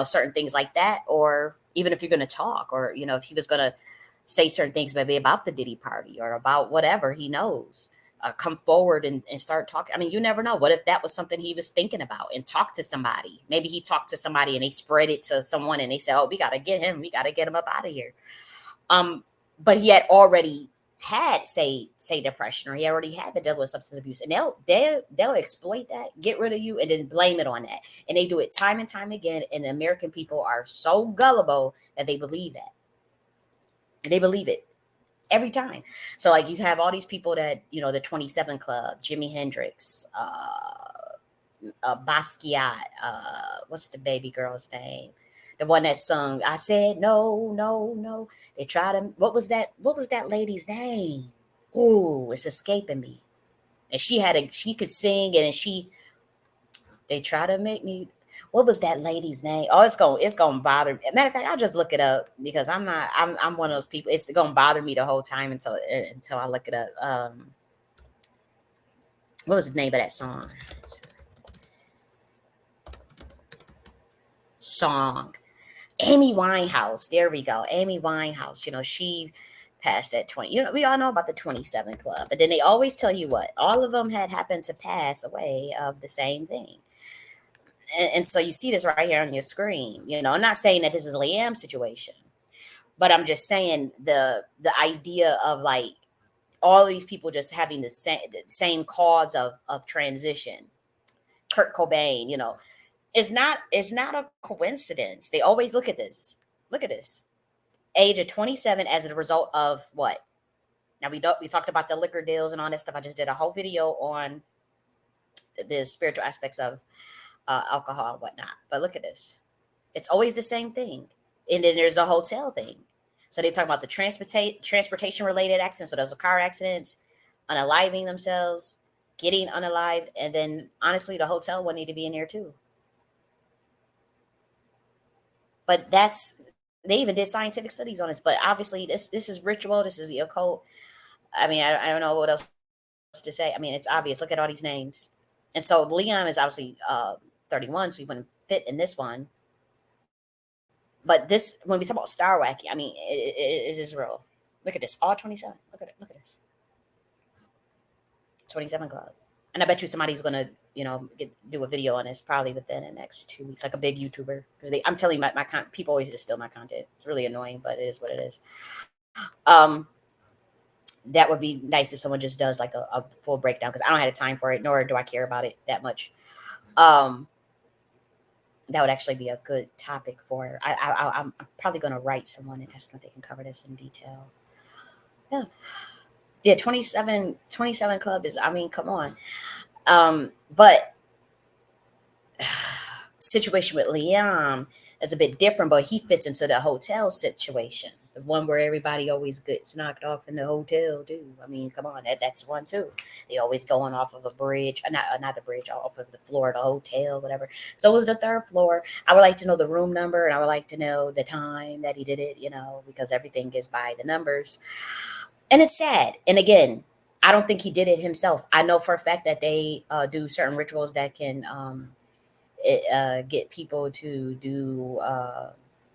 Speaker 1: certain things like that. Or even if you're going to talk, or if he was going to say certain things maybe about the Diddy party or about whatever he knows, come forward and start talking. I mean, you never know. What if that was something he was thinking about and talked to somebody? Maybe he talked to somebody and they spread it to someone and they said, oh, we got to get him up out of here. um but he had already had, say depression, or he already had to deal with substance abuse, and they'll exploit that, get rid of you, and then blame it on that. And they do it time and time again, and the American people are so gullible that they believe that, and they believe it every time. So like you have all these people that, the 27 Club, Jimi Hendrix, Basquiat, what's the baby girl's name? The one that sung "I Said No, No, No." They tried to. What was that lady's name? Ooh, it's escaping me. And she could sing, and they try to make me. What was that lady's name? Oh, it's gonna bother me. Matter of fact, I'll just look it up because I'm one of those people. It's gonna bother me the whole time until I look it up. What was the name of that song? Amy Winehouse. There we go. Amy Winehouse. She passed at 20. We all know about the 27 Club. But then they always tell you what? All of them had happened to pass away of the same thing. And so you see this right here on your screen. I'm not saying that this is a Liam situation, but I'm just saying the idea of like all of these people just having the same cause of transition. Kurt Cobain, it's not a coincidence. They always look at this. Look at this. Age of 27 as a result of what? Now we talked about the liquor deals and all that stuff. I just did a whole video on the spiritual aspects of alcohol and whatnot. But look at this. It's always the same thing. And then there's a hotel thing. So they talk about the transportation related accidents. So those are car accidents, unaliving themselves, getting unalived, and then honestly, the hotel would need to be in there too. But they even did scientific studies on this. But obviously, this is ritual. This is the occult. I mean, I don't know what else to say. I mean, it's obvious. Look at all these names. And so Leon is obviously 31, so he wouldn't fit in this one. But this, when we talk about Star Wacky, I mean, it is real. Look at this, all 27. Look at it. Look at this, 27 Club. And I bet you somebody's gonna do a video on this probably within the next 2 weeks, like a big YouTuber, because I'm telling you, people always just steal my content. It's really annoying, but it is what it is. That would be nice if someone just does like a full breakdown, because I don't have the time for it, nor do I care about it that much. Um, that would actually be a good topic for. I'm probably going to write someone and ask them if they can cover this in detail. Yeah, yeah. 27 Club is. I mean, come on. But situation with Liam is a bit different, but he fits into the hotel situation, the one where everybody always gets knocked off in the hotel too. I mean, come on, that's one too. They always going off of a bridge, not the bridge, off of the floor of the hotel, whatever. So it was the third floor. I would like to know the room number, and I would like to know the time that he did it. Because everything is by the numbers, and it's sad. And again, I don't think he did it himself. I know for a fact that they do certain rituals that can get people to do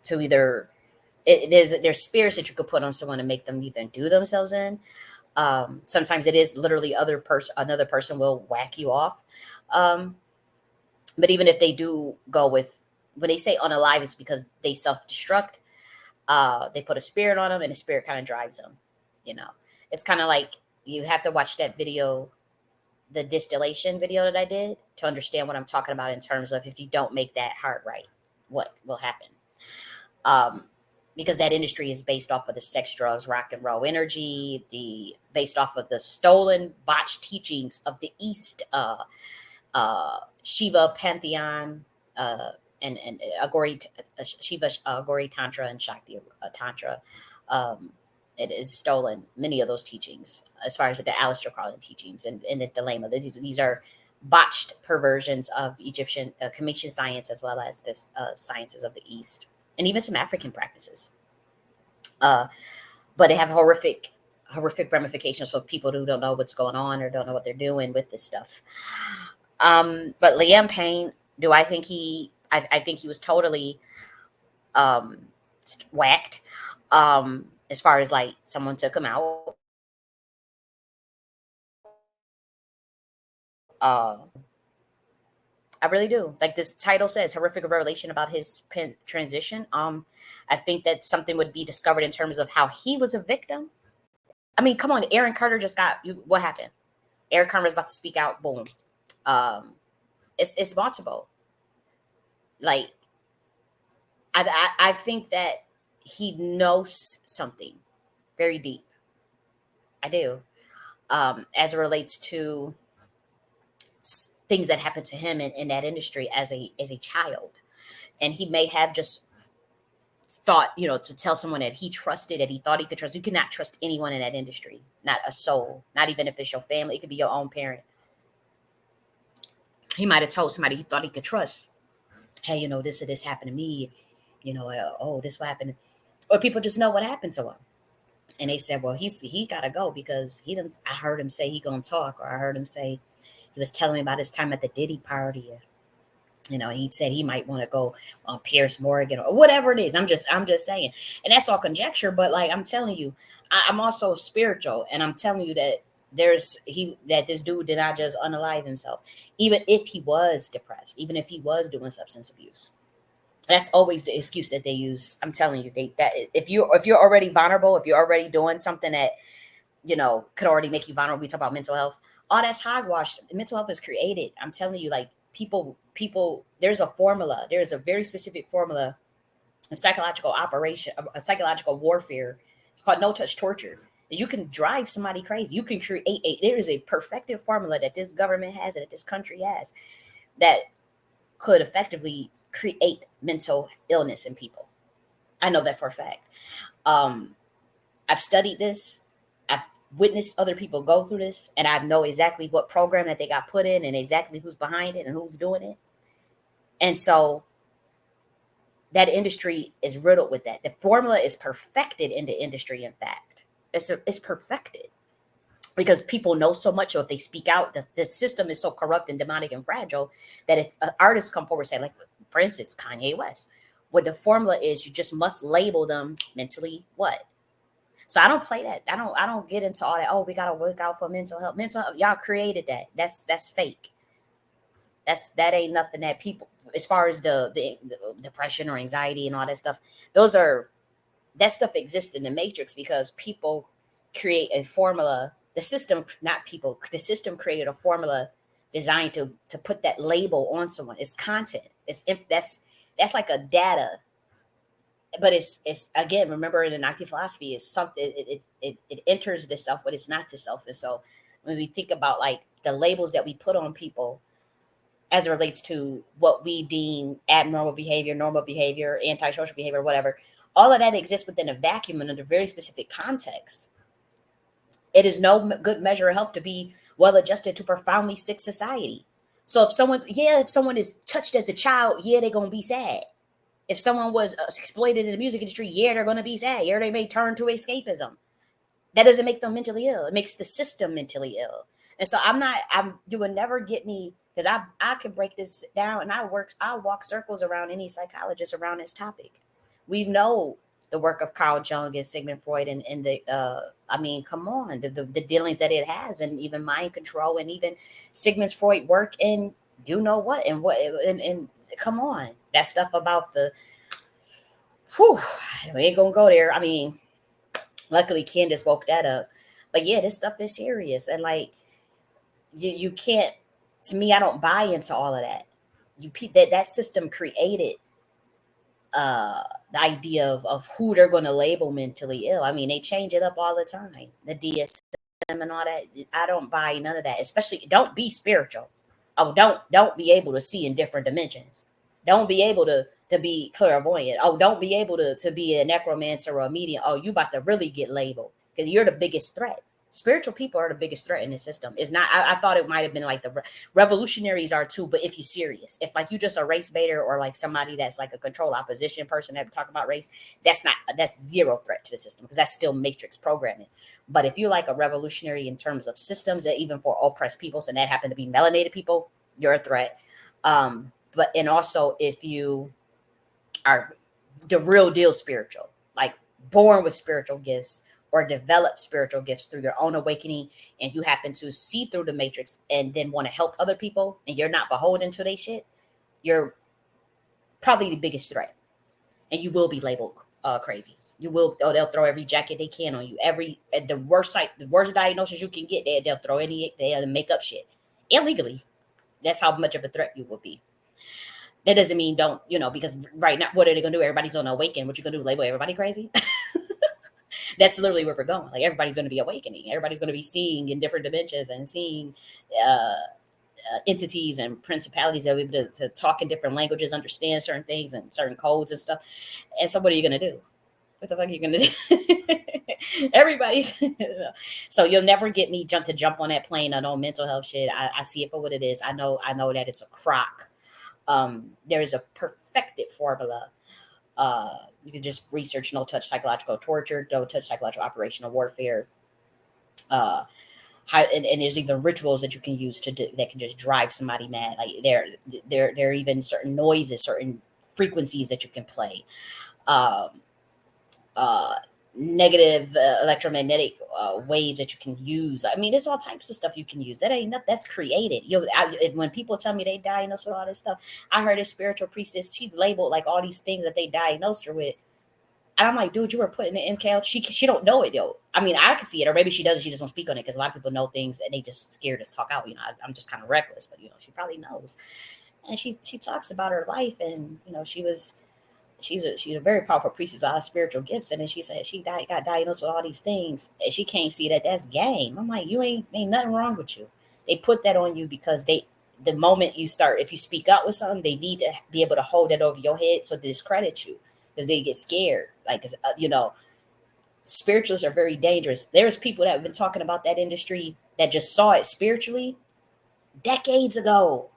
Speaker 1: to either there's spirits that you could put on someone to make them even do themselves in. Sometimes it is literally another person will whack you off. Um, but even if they do go with, when they say unalive, it's because they self-destruct. They put a spirit on them, and the spirit kind of drives them. You know, it's kind of like, you have to watch that video, the distillation video that I did, to understand what I'm talking about in terms of, if you don't make that heart right, what will happen. Um, because that industry is based off of the sex, drugs, rock and roll energy, based off of the stolen, botched teachings of the East, Shiva pantheon, uh, and Agori, Shiva Agori Tantra, and Shakti Tantra. Um, it is stolen many of those teachings, as far as the Aleister Crowley teachings, and the Thelema. These are botched perversions of Egyptian Commission science, as well as this sciences of the East, and even some African practices. Uh, but they have horrific ramifications for people who don't know what's going on, or don't know what they're doing with this stuff. But Liam Payne, do I think I think he was totally um, whacked. As far as like someone took him out. I really do. Like this title says, horrific revelation about his transition. I think that something would be discovered in terms of how he was a victim. I mean, come on, Aaron Carter just got you. What happened? Aaron Carter is about to speak out. Boom. Um, it's multiple. Like I think that he knows something very deep. I do. As it relates to things that happened to him in that industry as a child, and he may have just thought, to tell someone that he trusted, that he thought he could trust. You cannot trust anyone in that industry, not a soul, not even if it's your family. It could be your own parent. He might have told somebody he thought he could trust, hey, this or this happened to me, oh, this what happened, or people just know what happened to him. And they said, well, he gotta go because he didn't. I heard him say he gonna talk, or I heard him say he was telling me about his time at the Diddy party. He said he might want to go on Pierce Morgan or whatever it is. I'm just saying, and that's all conjecture. But like I'm telling you, I'm also spiritual, and I'm telling you that that this dude did not just unalive himself, even if he was depressed, even if he was doing substance abuse. That's always the excuse that they use. I'm telling you, that if you're already vulnerable, if you're already doing something that could already make you vulnerable. We talk about mental health. All that's hogwash. Mental health is created. I'm telling you, like people. There's a formula. There's a very specific formula of psychological operation, of psychological warfare. It's called no touch torture. You can drive somebody crazy. You can create there is a perfected formula that this government has and that this country has that could effectively create mental illness in people. I know that for a fact. Um, I've studied this. I've witnessed other people go through this, and I know exactly what program that they got put in, and exactly who's behind it and who's doing it. And so that industry is riddled with that. The formula is perfected in the industry. In fact, it's perfected because people know so much. Or if they speak out, the system is so corrupt and demonic and fragile that if artists come forward and say, like for instance, Kanye West, what the formula is, you just must label them mentally what. So I don't play that. I don't get into all that. Oh, we gotta work out for mental health. Mental health, y'all created that. That's fake. That ain't nothing that people, as far as the depression or anxiety and all that stuff, those are that stuff exists in the matrix because people create a formula. The system, not people, the system created a formula designed to put that label on someone. It's content. That's like a data, but it's again, remember in the Nakhti philosophy, it's something, it enters the self, but it's not the self. And so when we think about like the labels that we put on people as it relates to what we deem abnormal behavior, normal behavior, antisocial behavior, whatever, all of that exists within a vacuum and under very specific context. It is no good measure of health to be well adjusted to profoundly sick society. So if someone is touched as a child, yeah, they're gonna be sad. If someone was exploited in the music industry, yeah, they're gonna be sad. Yeah, they may turn to escapism. That doesn't make them mentally ill. It makes the system mentally ill. And so you will never get me, because I can break this down, and I walk circles around any psychologist around this topic. We know the work of Carl Jung and Sigmund Freud and the I mean, come on, the dealings that it has, and even mind control, and even Sigmund Freud work in you know what and come on, that stuff about the whew, we ain't gonna go there. I mean, luckily Candace woke that up. But yeah, this stuff is serious. And like you can't, to me, I don't buy into all of that. That system created the idea of who they're going to label mentally ill. I mean, they change it up all the time. The DSM and all that. I don't buy none of that. Especially don't be spiritual. Oh, don't be able to see in different dimensions. Don't be able to be clairvoyant. Oh, don't be able to be a necromancer or a medium. Oh, you about to really get labeled because you're the biggest threat. Spiritual people are the biggest threat in the system. It's not. I thought it might have been like the revolutionaries are too, but if you're serious, if like you just a race baiter or like somebody that's like a controlled opposition person that talk about race, that's zero threat to the system because that's still matrix programming. But if you're like a revolutionary in terms of systems, that even for oppressed peoples, and that happen to be melanated people, you're a threat. But and also if you are the real deal spiritual, like born with spiritual gifts or develop spiritual gifts through your own awakening, and you happen to see through the matrix and then want to help other people, and you're not beholden to they shit, you're probably the biggest threat, and you will be labeled crazy. You will. Oh, they'll throw every jacket they can on you. Every the worst diagnosis you can get, they'll throw they'll make up shit illegally. That's how much of a threat you will be. That doesn't mean don't, because right now, what are they gonna do? Everybody's gonna awaken. What you gonna do? Label everybody crazy? That's literally where we're going. Like everybody's gonna be awakening. Everybody's gonna be seeing in different dimensions and seeing uh, entities and principalities that will be able to talk in different languages, understand certain things and certain codes and stuff. And so, what are you gonna do? What the fuck are you gonna do? Everybody's so you'll never get me jump on that plane on no mental health shit. I see it for what it is. I know that it's a crock. There is a perfected formula. You can just research no touch psychological torture, no touch psychological operational warfare. Uh, and there's even rituals that you can use that can just drive somebody mad. Like there are even certain noises, certain frequencies that you can play. Um, uh, Negative electromagnetic waves that you can use. I mean, there's all types of stuff you can use. That ain't nothing that's created. When people tell me they diagnosed with all this stuff, I heard a spiritual priestess. She labeled like all these things that they diagnosed her with, and I'm like, dude, you were putting it in MK. She don't know it though. I mean, I can see it, or maybe she does. She just don't speak on it because a lot of people know things and they just scared to talk out. I'm just kind of reckless, but she probably knows. And she talks about her life, and she's a very powerful priestess, a lot of spiritual gifts, and then she said she got diagnosed with all these things, and she can't see that that's game. I'm like, you ain't nothing wrong with you. They put that on you because the moment you start, if you speak out with something, they need to be able to hold that over your head so they discredit you because they get scared. Like, spiritualists are very dangerous. There's people that have been talking about that industry that just saw it spiritually decades ago.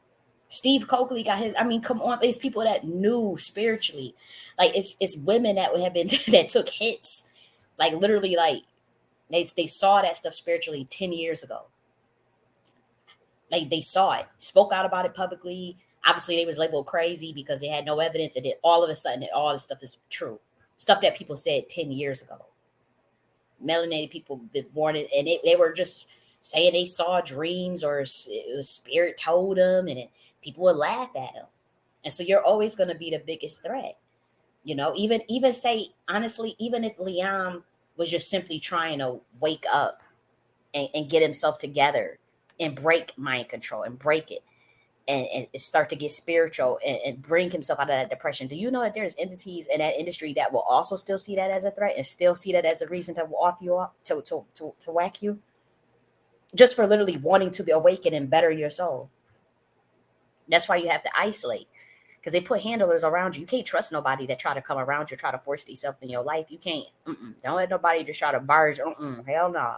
Speaker 1: Steve Coakley got his. I mean, come on, it's people that knew spiritually. Like it's women that would have been that took hits, like literally, like they saw that stuff spiritually 10 years ago. Like they saw it, spoke out about it publicly. Obviously, they was labeled crazy because they had no evidence, and then all of a sudden, all this stuff is true. Stuff that people said 10 years ago. Melanated people that born in, and they were just saying they saw dreams or it was spirit told them, and people would laugh at them. And so you're always going to be the biggest threat. Even say honestly, even if Liam was just simply trying to wake up and get himself together and break mind control and break it and start to get spiritual and bring himself out of that depression. Do you know that there's entities in that industry that will also still see that as a threat and still see that as a reason to off you up to whack you just for literally wanting to be awakened and better your soul? That's why you have to isolate because they put handlers around you. You can't trust nobody that try to come around you, try to force themselves in your life. You can't. Don't let nobody just try to barge. Hell no,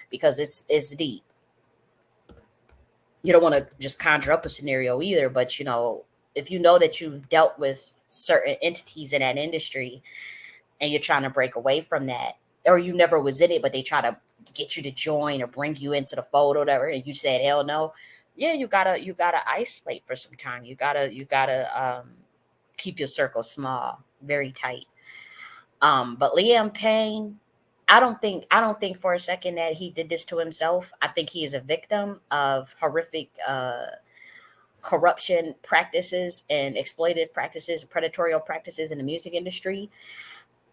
Speaker 1: because it's deep. You don't want to just conjure up a scenario either, but if you know that you've dealt with certain entities in that industry and you're trying to break away from that, or you never was in it, but they try to get you to join or bring you into the fold or whatever, and you said hell no, yeah, you gotta isolate for some time. You gotta keep your circle small, very tight. But Liam Payne, I don't think for a second that he did this to himself. I think he is a victim of horrific corruption practices and exploitative practices, predatory practices in the music industry,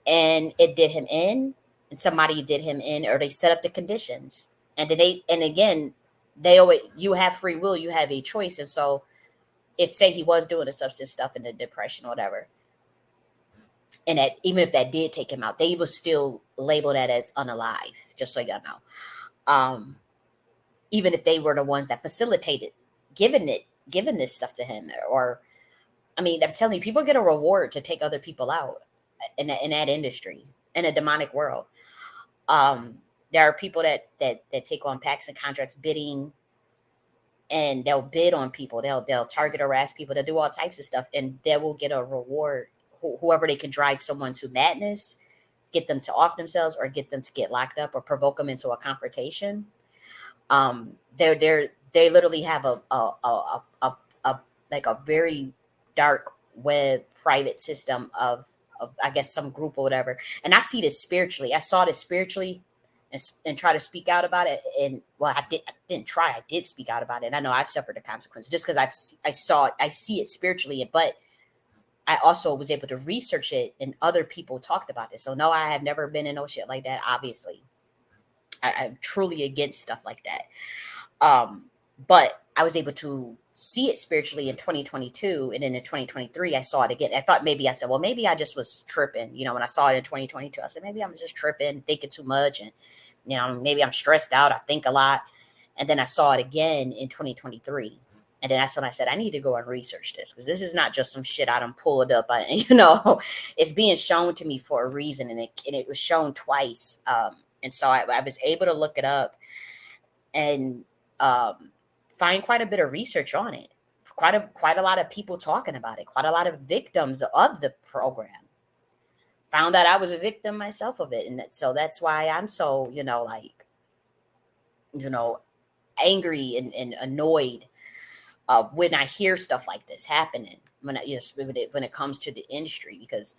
Speaker 1: and it did him in, and somebody did him in, or they set up the conditions, and then and again, they always, you have free will, you have a choice, and so if say he was doing the substance stuff in the depression or whatever, and that even if that did take him out, they would still label that as unalive, just so y'all know. Even if they were the ones that facilitated giving this stuff to him, or I mean, I'm telling you, people get a reward to take other people out in that industry, in a demonic world. Um, there are people that take on pacts and contracts, bidding, and they'll bid on people. They'll target, harass people. They'll do all types of stuff, and they will get a reward. Whoever they can drive someone to madness, get them to off themselves, or get them to get locked up, or provoke them into a confrontation. They literally have a like a very dark web private system of I guess some group or whatever. And I see this spiritually. I saw this spiritually, and try to speak out about it. And well, I didn't try. I did speak out about it. And I know I've suffered the consequences just because I saw it. I see it spiritually, but I also was able to research it, and other people talked about it. So no, I have never been in no shit like that. Obviously, I'm truly against stuff like that. Um, but I was able to see it spiritually in 2022, and then in 2023 I saw it again. I thought maybe I said, well, maybe I just was tripping. When I saw it in 2022, I said maybe I'm just tripping, thinking too much, and maybe I'm stressed out. I think a lot, and then I saw it again in 2023. And then that's when I said, I need to go and research this because this is not just some shit I done pulled up. It's being shown to me for a reason, and it was shown twice. And so I was able to look it up and um, find quite a bit of research on it. Quite a lot of people talking about it. Quite a lot of victims of the program. Found out I was a victim myself of it, and so that's why I'm so like you know angry and annoyed when I hear stuff like this happening. When it comes to the industry, because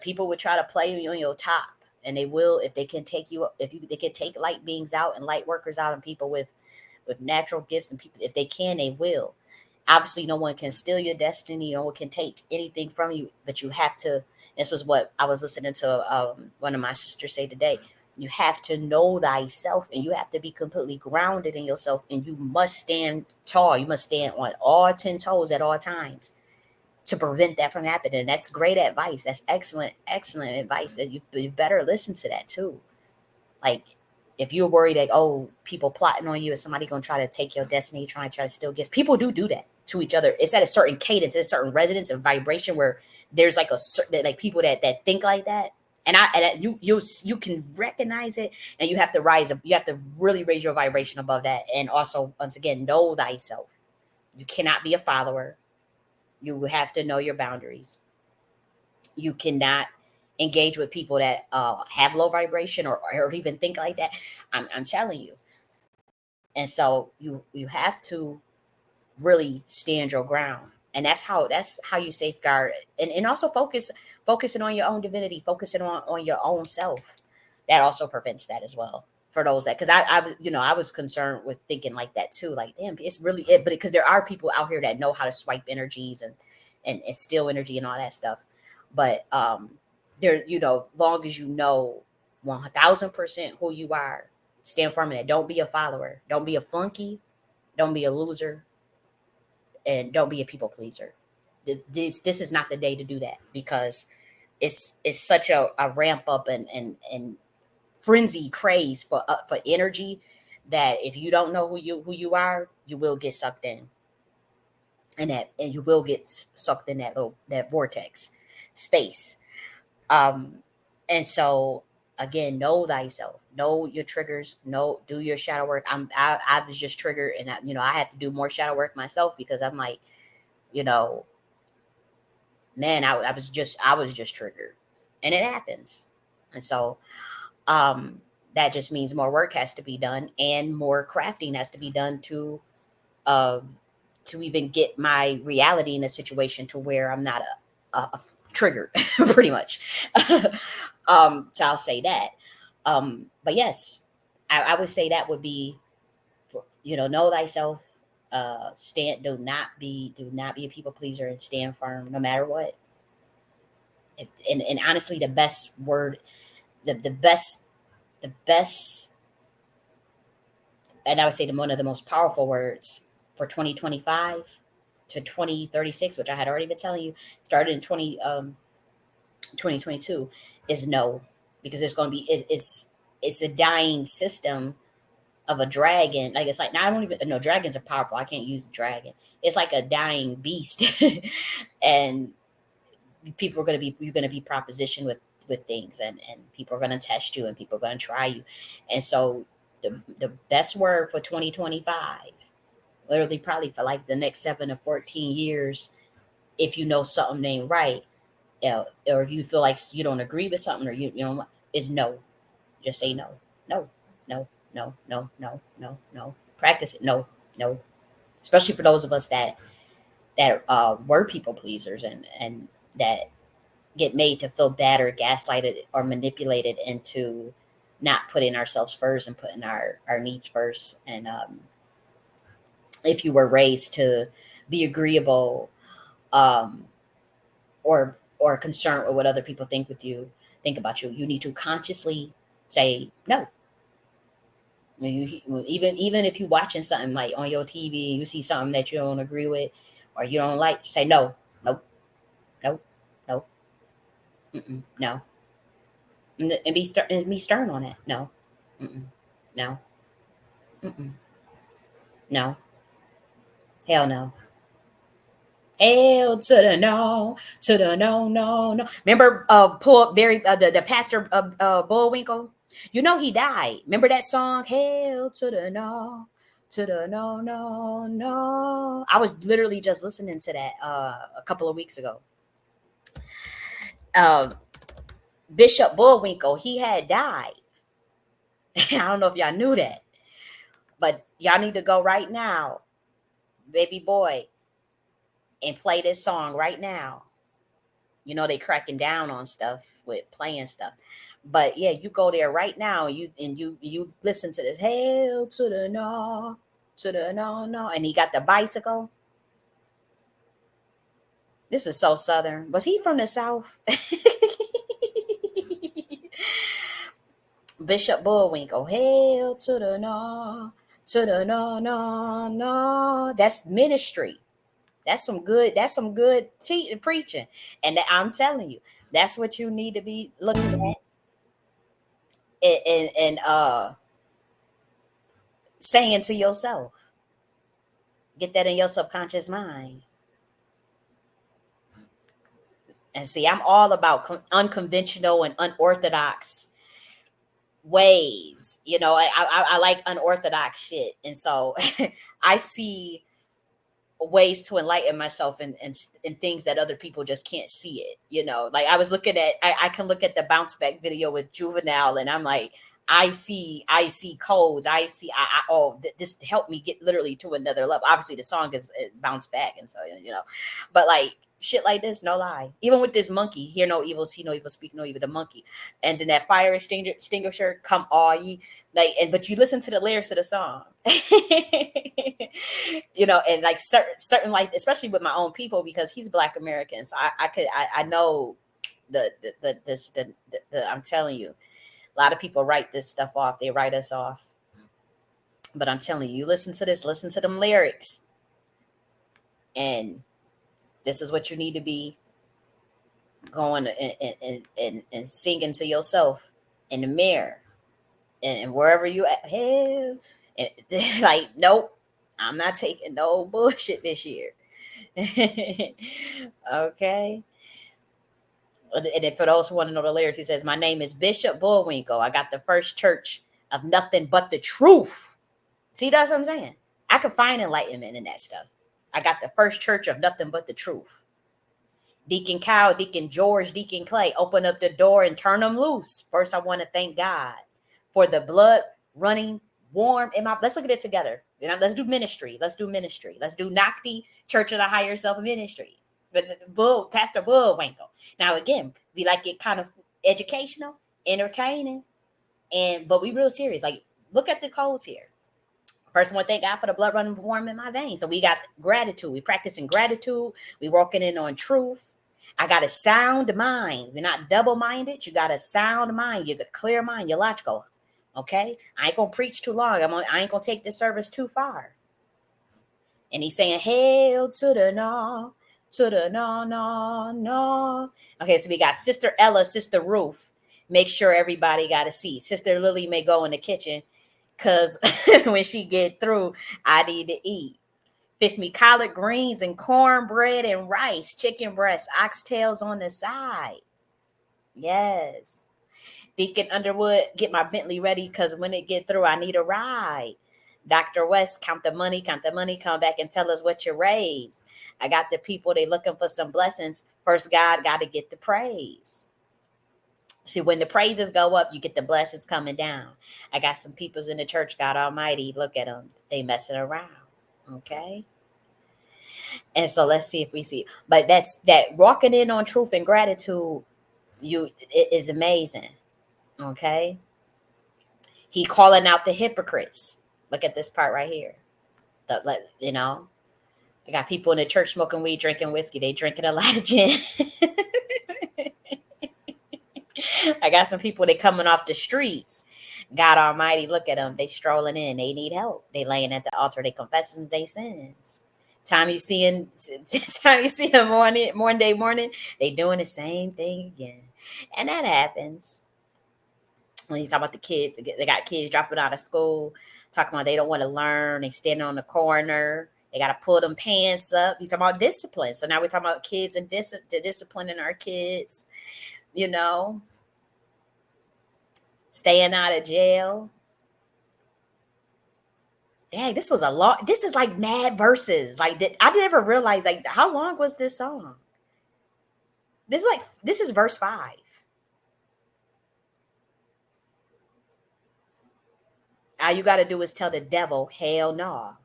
Speaker 1: people would try to play you on your top, and they will if they can take you if you they can take light beings out and light workers out and people with natural gifts, and people, if they can, they will. Obviously, no one can steal your destiny. No one can take anything from you, but you have to. This was what I was listening to one of my sisters say today. You have to know thyself, and you have to be completely grounded in yourself, and you must stand tall. You must stand on all 10 toes at all times to prevent that from happening. And that's great advice. That's excellent, excellent advice. That you better listen to that too. Like, if you're worried that, oh, people plotting on you, is somebody gonna try to take your destiny, try to steal gifts, people do that to each other. It's at a certain cadence, a certain resonance and vibration where there's like a certain, like, people that think like that. You can recognize it, and you have to rise up. You have to really raise your vibration above that, and also once again know thyself. You cannot be a follower. You have to know your boundaries. You cannot engage with people that have low vibration, or even think like that. I'm telling you. And so you have to really stand your ground. And that's how you safeguard, and also focusing on your own divinity, focusing on your own self. That also prevents that as well. for those that, because I was, I was concerned with thinking like that too, like damn, it's really it, but because there are people out here that know how to swipe energies and steal energy and all that stuff, but there, long as you know 1000% who you are, stand firm in it. Don't be a follower, don't be a flunky, don't be a loser, and don't be a people pleaser. This is not the day to do that, because it's such a ramp up and frenzy craze for energy, that if you don't know who you are, you will get sucked in, and you will get sucked in that vortex space. Um, and so again, know thyself, know your triggers, know, do your shadow work. I was just triggered, and I had to do more shadow work myself, because I'm like, you know, man, I was just triggered, and it happens, and so um, that just means more work has to be done, and more crafting has to be done uh, to even get my reality in a situation to where I'm not a triggered, pretty much. So I'll say that. But yes, I would say that would be, know thyself. Stand. Do not be a people pleaser, and stand firm no matter what. And honestly, the best word, the best, and I would say one of the most powerful words for 2025 to 2036, which I had already been telling you, started in 2022, is no, because it's going to be, it's a dying system of a dragon. Like, it's like, now I don't even, no, dragons are powerful. I can't use dragon. It's like a dying beast. And people are going to be, you're going to be propositioned with things, and people are going to test you, and people are going to try you. And so the best word for 2025, literally probably for like the next 7 to 14 years, if you know something ain't right, or if you feel like you don't agree with something, or is no. Just say no, no, no, no, no, no, no, no. Practice it. No, no. Especially for those of us that were people pleasers, and that get made to feel bad or gaslighted or manipulated into not putting ourselves first and putting our needs first. And if you were raised to be agreeable, um, or concerned with what other people think about you, you need to consciously say no. Even if you're watching something like on your TV, you see something that you don't agree with or you don't like, say no, no, no, no, no, and be stern on it. No, mm-mm, no, mm-mm, no, hell no. Hell to the no, to the no, no, no. Remember, poor Barry, the pastor of Bullwinkle. He died. Remember that song? Hell to the no, to the no, no, no. I was literally just listening to that a couple of weeks ago. Uh, Bishop Bullwinkle, he had died. I don't know if y'all knew that, but y'all need to go right now, baby boy, and play this song right now. They cracking down on stuff with playing stuff, but yeah, you go there right now, and you listen to this. Hail to the no, to the no, no. And he got the bicycle. This is so southern. Was he from the south? Bishop Bullwinkle. Hail to the no, to the no, no, no. That's ministry. That's some good preaching. And I'm telling you, that's what you need to be looking at, and saying to yourself. Get that in your subconscious mind. And see, I'm all about unconventional and unorthodox ways. I like unorthodox shit, and so I see ways to enlighten myself in things that other people just can't see it. Like I was looking at, I can look at the bounce back video with Juvenile, and I'm like, I see codes. I see. This helped me get literally to another level. Obviously, the song is bounce back, and so but like Shit like this, no lie. Even with this monkey, hear no evil, see no evil, speak no evil, the monkey. And then that fire extinguisher, come all ye. Like, and but you listen to the lyrics of the song. And like certain like, especially with my own people, because he's Black American. So I know the I'm telling you, a lot of people write this stuff off. They write us off. But I'm telling you, listen to this, listen to them lyrics. And this is what you need to be going and singing to yourself in the mirror and wherever you at. Hell, and, like, nope, I'm not taking no bullshit this year. Okay. And then for those who want to know the lyrics, he says, "My name is Bishop Bullwinkle. I got the first church of nothing but the truth." See, that's what I'm saying. I could find enlightenment in that stuff. I got the first church of nothing but the truth. Deacon Kyle, Deacon George, Deacon Clay, open up the door and turn them loose. First, I want to thank God for the blood running warm in my. Let's look at it together. Let's do ministry. Let's do ministry. Let's do Nakhti Church of the Higher Self Ministry. But Pastor Bullwinkle. Now again, we like it kind of educational, entertaining, but we real serious. Like, look at the codes here. First, I want to thank God for the blood running warm in my veins. So we got gratitude. We practicing gratitude. We working in on truth. I got a sound mind. You're not double-minded. You got a sound mind. You got a clear mind. You're logical. Okay? I ain't going to preach too long. I ain't going to take this service too far. And he's saying, hail to the no, to the no, no, no. Okay, so we got Sister Ella, Sister Ruth. Make sure everybody got a seat. Sister Lily may go in the kitchen because when she get through, I need to eat. Fix me collard greens and cornbread and rice, chicken breast, oxtails on the side. Yes. Deacon Underwood, get my Bentley ready because when it get through, I need a ride. Dr. West, count the money, come back and tell us what you raised. I got the people, they looking for some blessings. First, God got to get the praise. See, when the praises go up, you get the blessings coming down. I got some peoples in the church, God Almighty, look at them. They messing around. Okay. And so let's see if we see. But that's that walking in on truth and gratitude, it is amazing. Okay. He calling out the hypocrites. Look at this part right here. I got people in the church smoking weed, drinking whiskey. They drinking a lot of gin. I got some people that coming off the streets. God Almighty, look at them. They strolling in. They need help. They laying at the altar. They confessing their sins. Time you see them morning, they doing the same thing again. And that happens. When you talk about the kids, they got kids dropping out of school, talking about they don't want to learn. They standing on the corner. They got to pull them pants up. He's talking about discipline. So now we're talking about kids and disciplining our kids, you know, staying out of jail. Dang, this was a long. This is like mad verses. Like that, I never realized. Like, how long was this song? This is verse 5. All you got to do is tell the devil, hell no.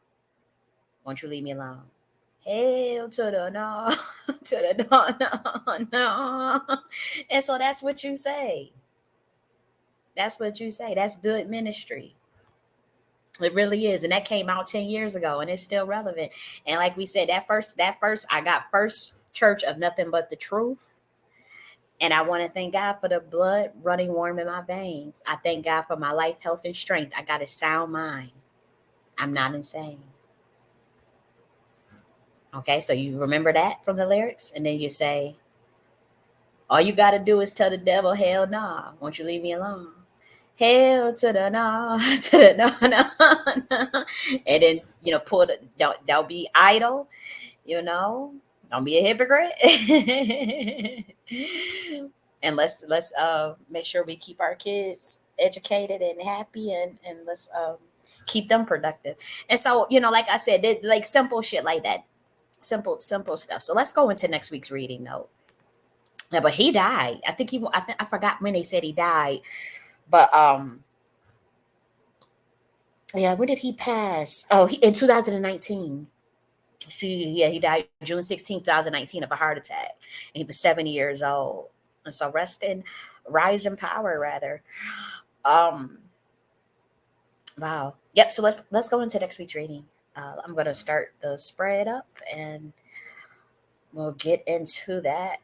Speaker 1: Won't you leave me alone? Hell to the no, to the no, no, no. And so that's what you say. That's what you say. That's good ministry. It really is. And that came out 10 years ago and it's still relevant. And like we said, that first, I got first church of nothing but the truth. And I want to thank God for the blood running warm in my veins. I thank God for my life, health, and strength. I got a sound mind. I'm not insane. Okay, so you remember that from the lyrics, and then you say, all you got to do is tell the devil, hell nah, won't you leave me alone? Hell to the no, to the no, no, no. And then, don't be idle, don't be a hypocrite. And let's make sure we keep our kids educated and happy, and let's keep them productive. And so, like I said, like simple shit like that. Simple stuff. So let's go into next week's reading note. Yeah, but he died. I think I forgot when they said he died. But yeah, when did he pass? Oh, in 2019. See, yeah, he died June 16th, 2019 of a heart attack. And he was 70 years old. And so rest in rise in power rather. Um wow. Yep, so let's go into next week's reading. I'm gonna start the spread up and we'll get into that.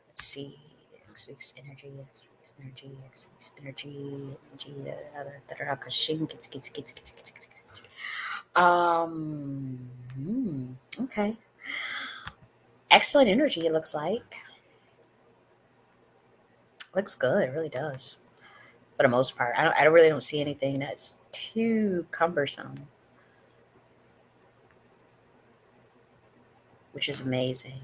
Speaker 1: Let's see. Next week's energy, next week's energy, next week's energy. Um, okay. Excellent energy, it looks like. Looks good, it really does. For the most part. I really don't see anything that's too cumbersome, which is amazing.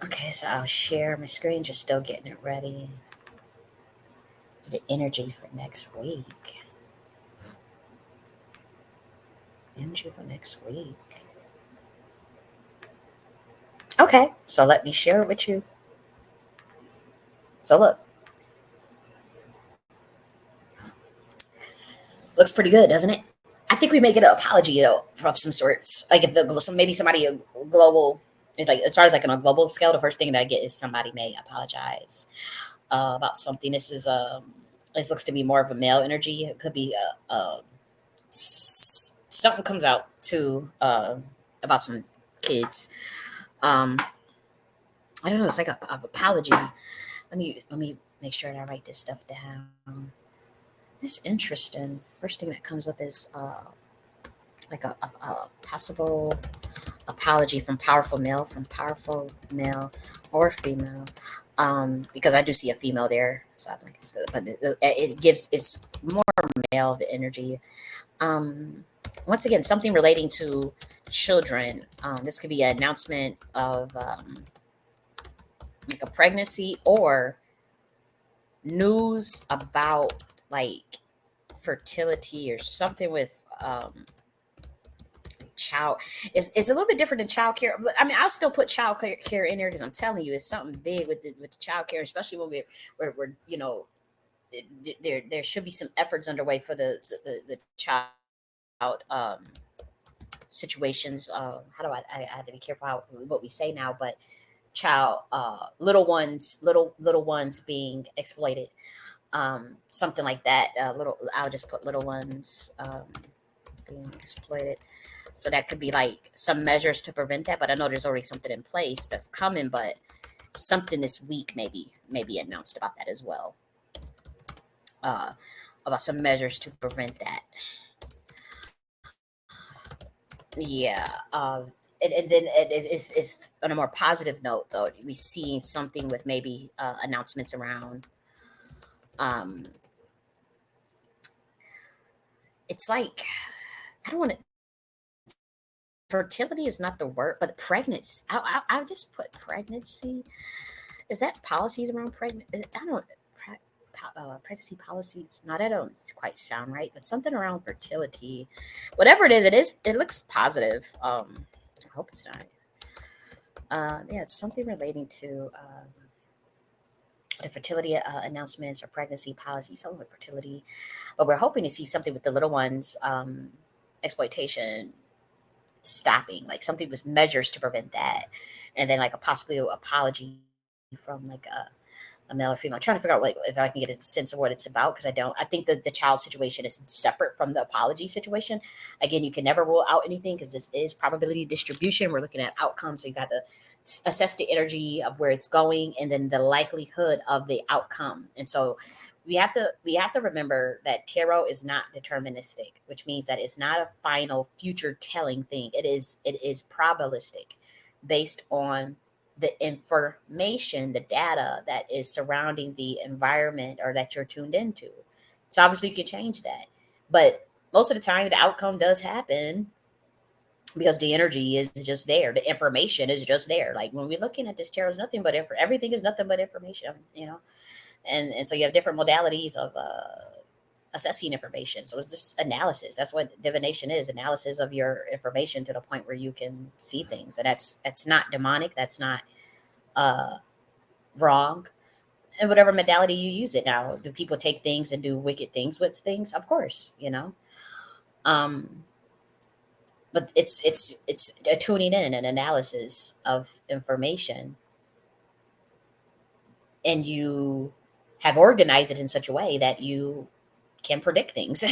Speaker 1: Okay, so I'll share my screen, just still getting it ready. It's the energy for next week. Energy for next week. Okay, so let me share it with you. So look, looks pretty good, doesn't it? I think we may get an apology though of some sorts. Like if the so maybe somebody global is like as far as like on a global scale, the first thing that I get is somebody may apologize about something. This looks to be more of a male energy. It could be something comes out to about some kids. Um, I don't know. It's like a apology. Let me make sure that I write this stuff down. It's interesting. First thing that comes up is like a possible apology from powerful male or female. Because I do see a female there, so I'm like, it's good, but it gives it's more male the energy. Um, Once again, something relating to children. This could be an announcement of like a pregnancy or news about like fertility or something with child. It's a little bit different than child care. I mean, I'll still put child care in there because I'm telling you, it's something big with the child care, especially when we're there should be some efforts underway for the child situations. How do I have to be careful what we say now, but child little ones being exploited, something like that. Little I'll just put little ones being exploited. So that could be like some measures to prevent that, but I know there's already something in place that's coming, but something this week maybe announced about that as well. Uh, about some measures to prevent that. Yeah. And then if on a more positive note, though, we see something with maybe announcements around. Um, it's like I don't want to. Fertility is not the word, but pregnancy. I'll just put pregnancy. Is that policies around pregnant? I don't. Pregnancy policies. No, that don't quite sound right. But something around fertility, whatever it is, it is. It looks positive. I hope it's not. Yeah, it's something relating to the fertility announcements or pregnancy policy, something with fertility. But we're hoping to see something with the little ones exploitation stopping, like something with measures to prevent that, and then like a possibly apology from like a male or female. I'm trying to figure out like if I can get a sense of what it's about because I don't. I think that the child situation is separate from the apology situation. Again, you can never rule out anything because this is probability distribution. We're looking at outcomes, so you got to assess the energy of where it's going and then the likelihood of the outcome. And so we have to remember that tarot is not deterministic, which means that it's not a final future telling thing. It is probabilistic based on the information, the data that is surrounding the environment or that you're tuned into. So obviously you can change that. But most of the time the outcome does happen because the energy is just there. The information is just there. Like when we're looking at this tarot is nothing but everything is nothing but information. And so you have different modalities of assessing information. So it's just analysis. That's what divination is, analysis of your information to the point where you can see things. And that's not demonic. That's not uh, wrong. And whatever modality you use it now, do people take things and do wicked things with things? Of course. Um, but it's a tuning in and analysis of information, and you have organized it in such a way that you can predict things.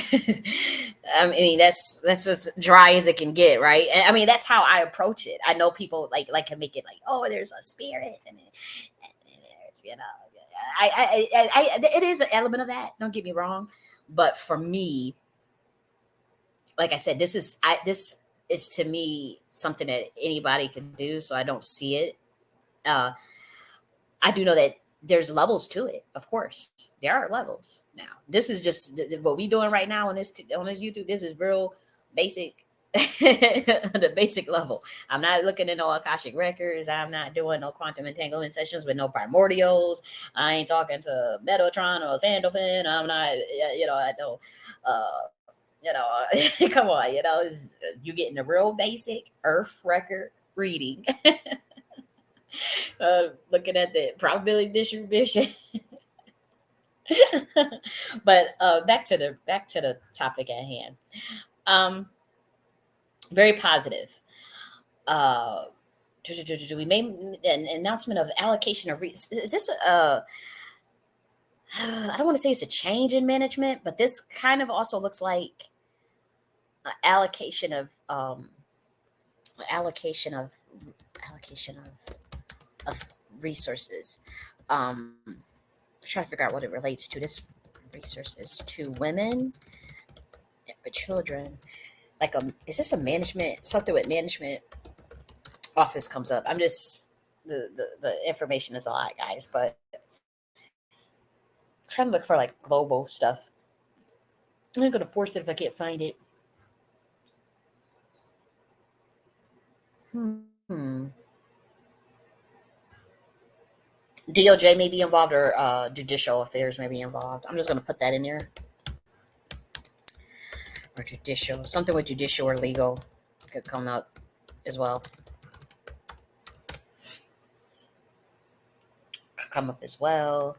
Speaker 1: I mean, that's as dry as it can get, right? And I mean, that's how I approach it. I know people like can make it like, oh, there's a spirit and there's, it is an element of that. Don't get me wrong, but for me, like I said, this is to me something that anybody can do. So I don't see it. Uh, I do know that there's levels to it. Of course, there are levels. Now, this is just what we doing right now on this YouTube. This is real basic, the basic level. I'm not looking at no Akashic records. I'm not doing no quantum entanglement sessions with no primordials. I ain't talking to Metatron or Sandalphon. I'm not, I don't, come on, you getting the real basic Earth record reading. Looking at the probability distribution. But back to the topic at hand. Um, very positive. Uh, we made an announcement of allocation of is this a I don't want to say it's a change in management, but this kind of also looks like allocation of allocation of allocation of resources. Trying to figure out what it relates to. This resources to women, children. Like is this a management something with management office comes up? I'm just the information is a lot, guys, but I'm trying to look for like global stuff. I'm not gonna force it if I can't find it. Hmm. DOJ may be involved or judicial affairs may be involved. I'm just gonna put that in there. Or judicial, something with judicial or legal could come up as well. Could come up as well.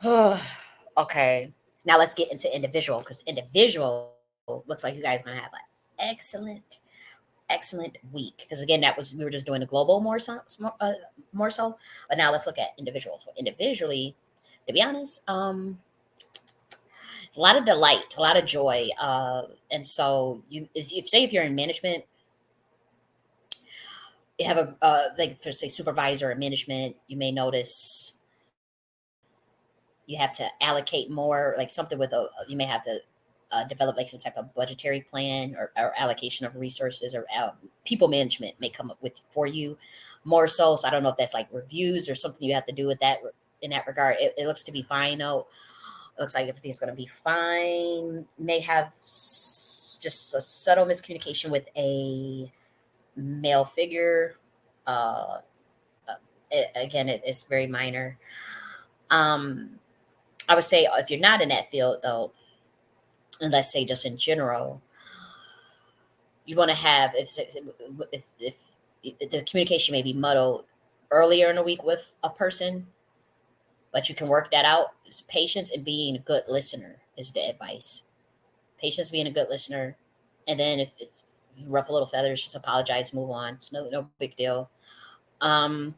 Speaker 1: Okay. Now let's get into individual because individual looks like you guys are gonna have an excellent week. Because again, that was we were just doing the global more so. But now let's look at individual. So individually, to be honest, it's a lot of delight, a lot of joy, and so if you're in management, you have a like for say supervisor or management, you may notice you have to allocate more, like something with you may have to develop like some type of budgetary plan or allocation of resources or people management may come up with for you more so. So I don't know if that's like reviews or something you have to do with that in that regard. It looks to be fine though. It looks like everything's going to be fine. May have just a subtle miscommunication with a male figure. Uh, Again, it's very minor. Um, I would say if you're not in that field though, and let's say just in general, you want to have if the communication may be muddled earlier in the week with a person, but you can work that out. It's patience and being a good listener is the advice. Patience, being a good listener, and then if you ruffle little feathers, just apologize, move on. It's no big deal. Um,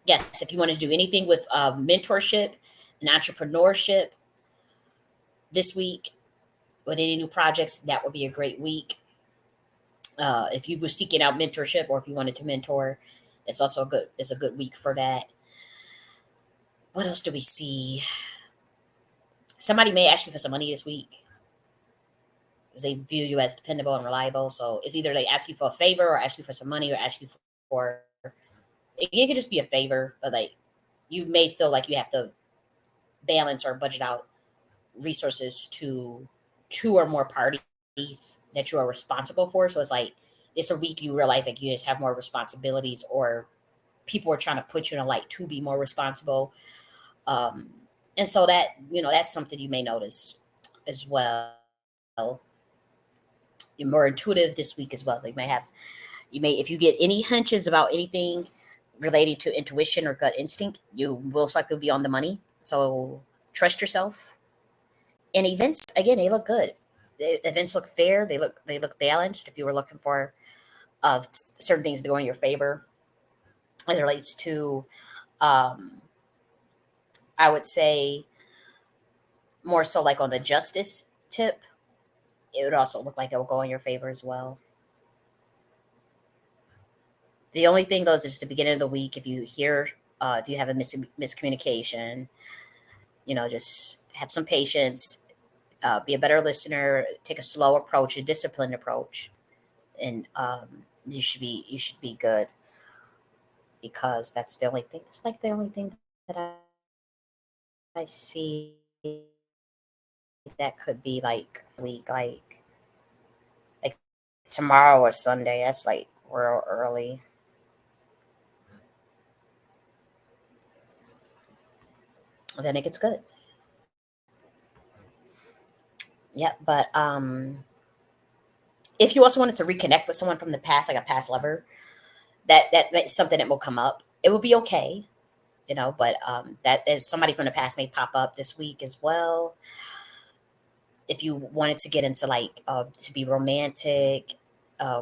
Speaker 1: yes, if you want to do anything with mentorship and entrepreneurship this week with any new projects, that would be a great week. If you were seeking out mentorship or if you wanted to mentor, it's a good week for that. What else do we see? Somebody may ask you for some money this week because they view you as dependable and reliable. So it's either they ask you for a favor or ask you for some money or ask you for it could just be a favor, but like you may feel like you have to balance or budget out resources to two or more parties that you are responsible for. So it's like it's a week you realize like you just have more responsibilities or people are trying to put you in a light to be more responsible. Um, and so that that's something you may notice as well. You're more intuitive this week as well. So you may if you get any hunches about anything relating to intuition or gut instinct, you will likely be on the money. So trust yourself And events, again, they look good. The events look fair. They look balanced. If you were looking for certain things to go in your favor as it relates to, um, I would say more so like on the justice tip, it would also look like it will go in your favor as well. The only thing though is just the beginning of the week. If you have a miscommunication, just have some patience, be a better listener, take a slow approach, a disciplined approach, and you should be good, because that's the only thing. That's like the only thing that I see that could be like week, like tomorrow or Sunday. That's like real early. Then it gets good. Yeah, but if you also wanted to reconnect with someone from the past, like a past lover, that's something that will come up. It will be okay, but that is somebody from the past may pop up this week as well. If you wanted to get into like to be romantic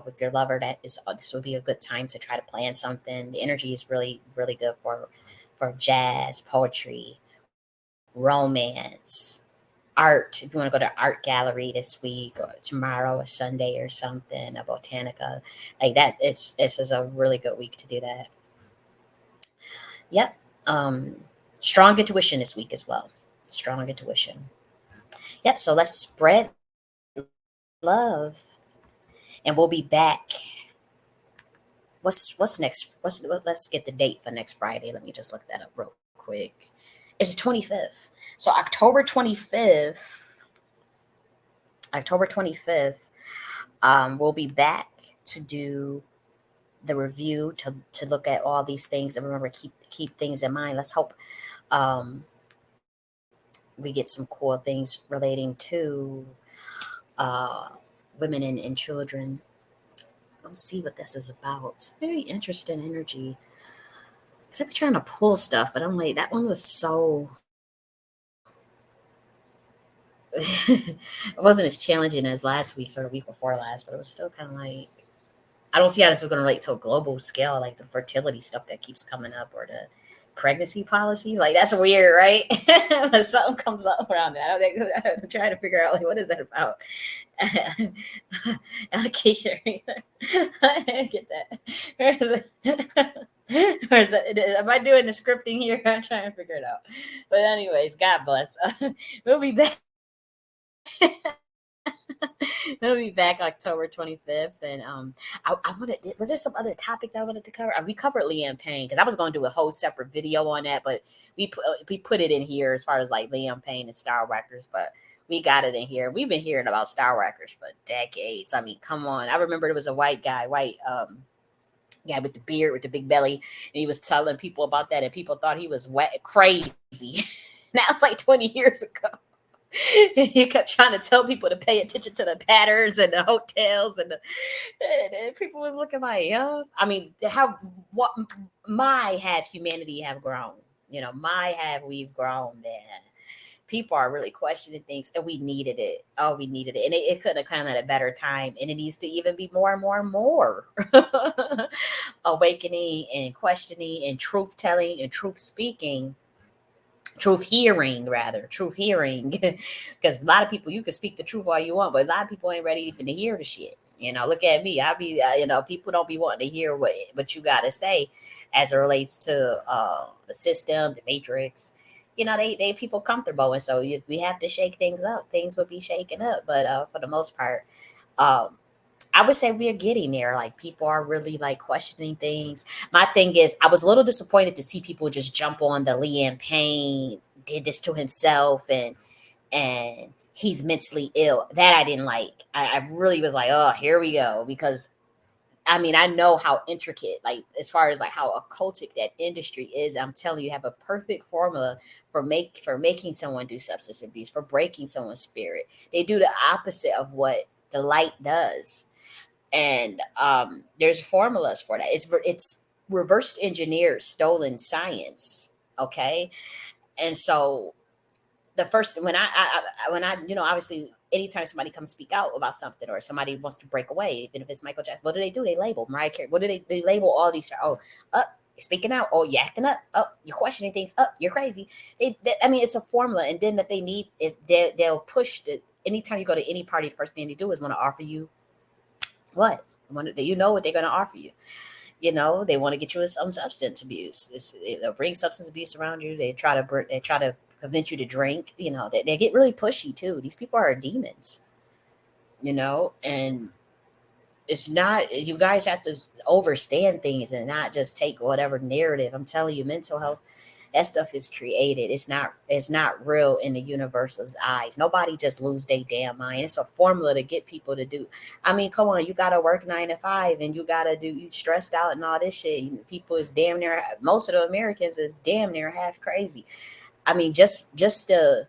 Speaker 1: with your lover, this would be a good time to try to plan something. The energy is really really good for jazz, poetry, romance, art. If you want to go to art gallery this week or tomorrow or Sunday or something, a botanica like that, this is a really good week to do that. Yep. um Strong intuition this week as well. Strong intuition. Yep, so let's spread love, and we'll be back. What's next? Let's get the date for next Friday. Let me just look that up real quick. It's the 25th. So October 25th, we'll be back to do the review, to look at all these things, and remember, keep things in mind. Let's hope um, we get some cool things relating to uh, women and children. Let's see what this is about. It's very interesting energy. Except trying to pull stuff, but I'm like, that one was so. It wasn't as challenging as last week's or the week before last, but it was still kind of like, I don't see how this is going to relate to a global scale, like the fertility stuff that keeps coming up, or the pregnancy policies. Like, that's weird, right? But something comes up around that. I'm trying to figure out, like, what is that about? Allocation. I get that. Where is it? Or is it, am I doing the scripting here? I'm trying to figure it out. But anyways, God bless. We'll be back. We'll be back October 25th. And I wanted, was there some other topic that I wanted to cover? We covered Liam Payne, because I was going to do a whole separate video on that, but we put it in here as far as like Liam Payne and Star Wreckers, but we got it in here. We've been hearing about Star Wreckers for decades. I mean, come on. I remember there was a white guy with the beard, with the big belly, and he was telling people about that, and people thought he was crazy. That was like 20 years ago. And he kept trying to tell people to pay attention to the patterns and the hotels, and people was looking like, yeah. I mean, how what my have humanity have grown? My have we've grown there. People are really questioning things, and we needed it. Oh, we needed it, and it could have come at a better time, and it needs to even be more and more and more awakening and questioning and truth telling and truth speaking, truth hearing, because a lot of people, you can speak the truth all you want, but a lot of people ain't ready even to hear the shit. Look at me. I be people don't be wanting to hear what you got to say as it relates to the system, the matrix. They people comfortable, and so if we have to shake things up, things will be shaken up, but for the most part, um I would say we're getting there. Like, people are really like questioning things. My thing is, I was a little disappointed to see people just jump on the Liam Payne did this to himself, and he's mentally ill. That I didn't like. I really was like, oh, here we go, because I mean, I know how intricate, like as far as like how occultic that industry is. I'm telling you, have a perfect formula for making someone do substance abuse, for breaking someone's spirit. They do the opposite of what the light does, and there's formulas for that. It's reversed engineered stolen science. Okay, and so the first when I obviously anytime somebody comes speak out about something or somebody wants to break away, even if it's Michael Jackson, what do? They label Mariah Carey. What do they label all these? Oh, up, speaking out. Oh, you acting up. Oh, you're questioning things. Up, you're crazy. I mean, it's a formula, and then that they need it. They'll push the. Anytime you go to any party, the first thing they do is want to offer you what? What they're going to offer you. They want to get you in some substance abuse. They'll bring substance abuse around you. They try to convince you to drink. They get really pushy too. These people are demons. And it's not. You guys have to overstand things and not just take whatever narrative. I'm telling you, mental health, that stuff is created. It's not real in the universal's eyes. Nobody just lose their damn mind. It's a formula to get people to do. I mean, come on, you gotta work 9 to 5 and you gotta do you stressed out and all this shit. People is damn near most of the Americans is damn near half crazy. I mean, just the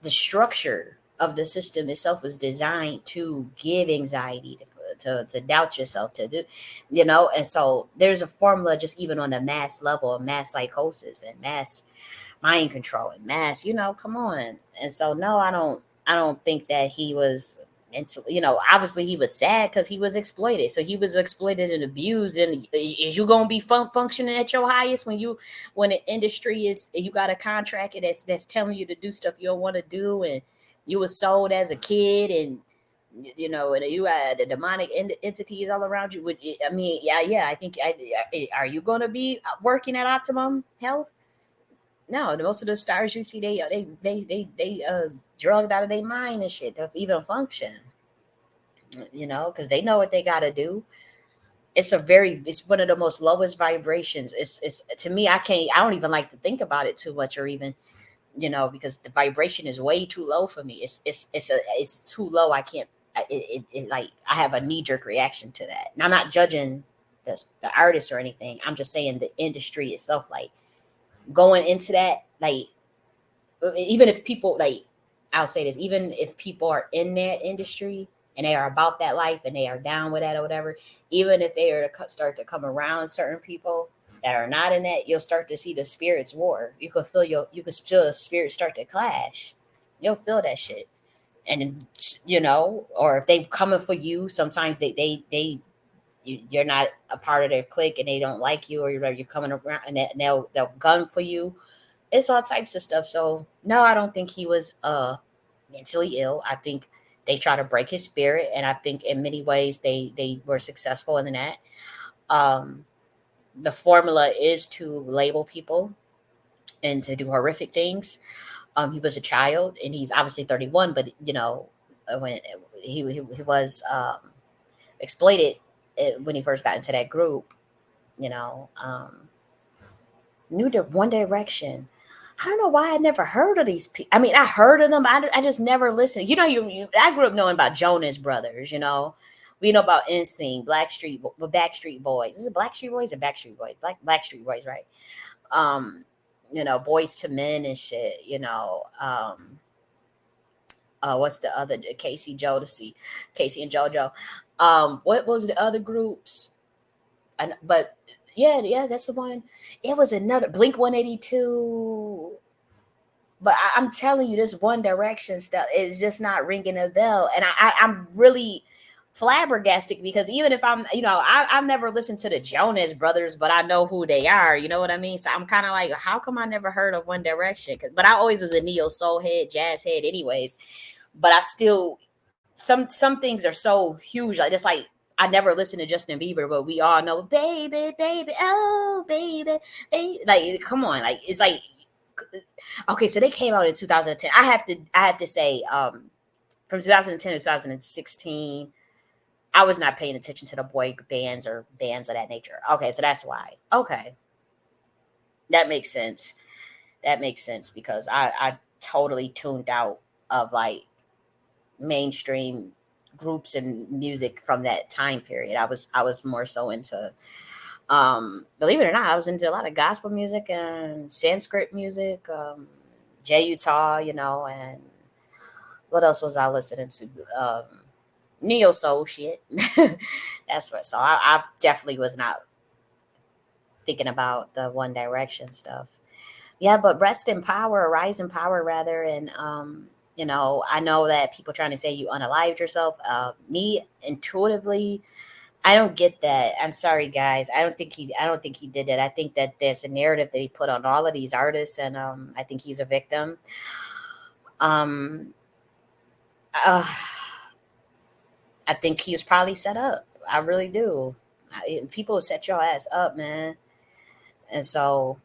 Speaker 1: structure of the system itself was designed to give anxiety to doubt yourself to do and so there's a formula just even on the mass level of mass psychosis and mass mind control and mass come on. And so no, I don't think that he was mental. Obviously he was sad because he was exploited, so he was exploited and abused. And is you gonna be functioning at your highest when the industry is you got a contract that's telling you to do stuff you don't want to do, and you was sold as a kid, and you had the demonic entities all around you. I mean, yeah, I think are you going to be working at optimum health? No, most of the stars you see, they drugged out of their mind and shit to even function. Because they know what they got to do. It's one of the most lowest vibrations. It's to me, I don't even like to think about it too much, or even because the vibration is way too low for me. It's too low. I can't. Like I have a knee jerk reaction to that. And I'm not judging the artist or anything. I'm just saying the industry itself, like going into that, like even if people like I'll say this, even if people are in that industry and they are about that life and they are down with that or whatever, even if they are to start to come around certain people that are not in that, you'll start to see the spirits war. You could feel the spirits start to clash. You'll feel that shit. And or if they coming for you, sometimes you're not a part of their clique and they don't like you, or you're coming around and they'll gun for you. It's all types of stuff. So no, I don't think he was mentally ill. I think they try to break his spirit, and I think in many ways they were successful in that. Um, the formula is to label people and to do horrific things. He was a child, and he's obviously 31, but when he was exploited when he first got into that group. You know, One Direction. I don't know why I never heard of these people. I mean, I heard of them. I just never listened. I grew up knowing about Jonas Brothers. We know about NSYNC, Backstreet Boys. Is it Blackstreet Boys or Backstreet Boys? Blackstreet Boys, right? Um, Boys to Men and shit. What's the other Casey and JoJo? What was the other groups? But yeah, that's the one. It was another Blink 182. But I'm telling you, this One Direction stuff is just not ringing a bell, and I'm really flabbergasted because even if I've never listened to the Jonas Brothers, but I know who they are. You know what I mean? So I'm kind of like, how come I never heard of One Direction? But I always was a neo soul head, jazz head, anyways. But I still some things are so huge. Like it's like I never listened to Justin Bieber, but we all know, baby, baby, oh, baby, baby. Like, come on, like it's like okay, so they came out in 2010. I have to say, from 2010 to 2016, I was not paying attention to the boy bands or bands of that nature. Okay, so that's why. Okay, that makes sense. That makes sense because I totally tuned out of like mainstream groups and music from that time period. I was more so into believe it or not, I was into a lot of gospel music and Sanskrit music, Jay Utah, and what else was I listening to? Neo soul shit. That's what. So I definitely was not thinking about the One Direction stuff. Yeah, but rest in power, rise in power rather. And I know that people trying to say you unalived yourself. Me intuitively, I don't get that. I'm sorry, guys. I don't think he did it. I think that there's a narrative that he put on all of these artists, and I think he's a victim. Um, uh, I think he was probably set up. I really do. People set your ass up, man. And so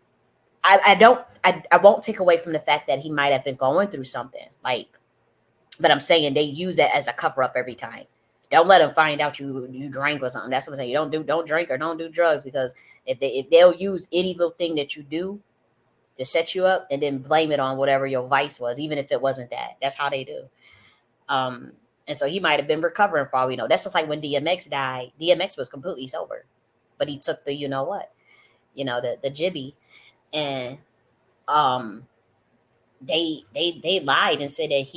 Speaker 1: I don't I won't take away from the fact that he might have been going through something. Like, but I'm saying they use that as a cover up every time. Don't let them find out you drank or something. That's what I'm saying. You don't drink or don't do drugs, because if they'll use any little thing that you do to set you up and then blame it on whatever your vice was, even if it wasn't that. That's how they do. Um, and so he might have been recovering for all we know. That's just like when DMX died. DMX was completely sober, but he took the the jibby, and um they lied and said that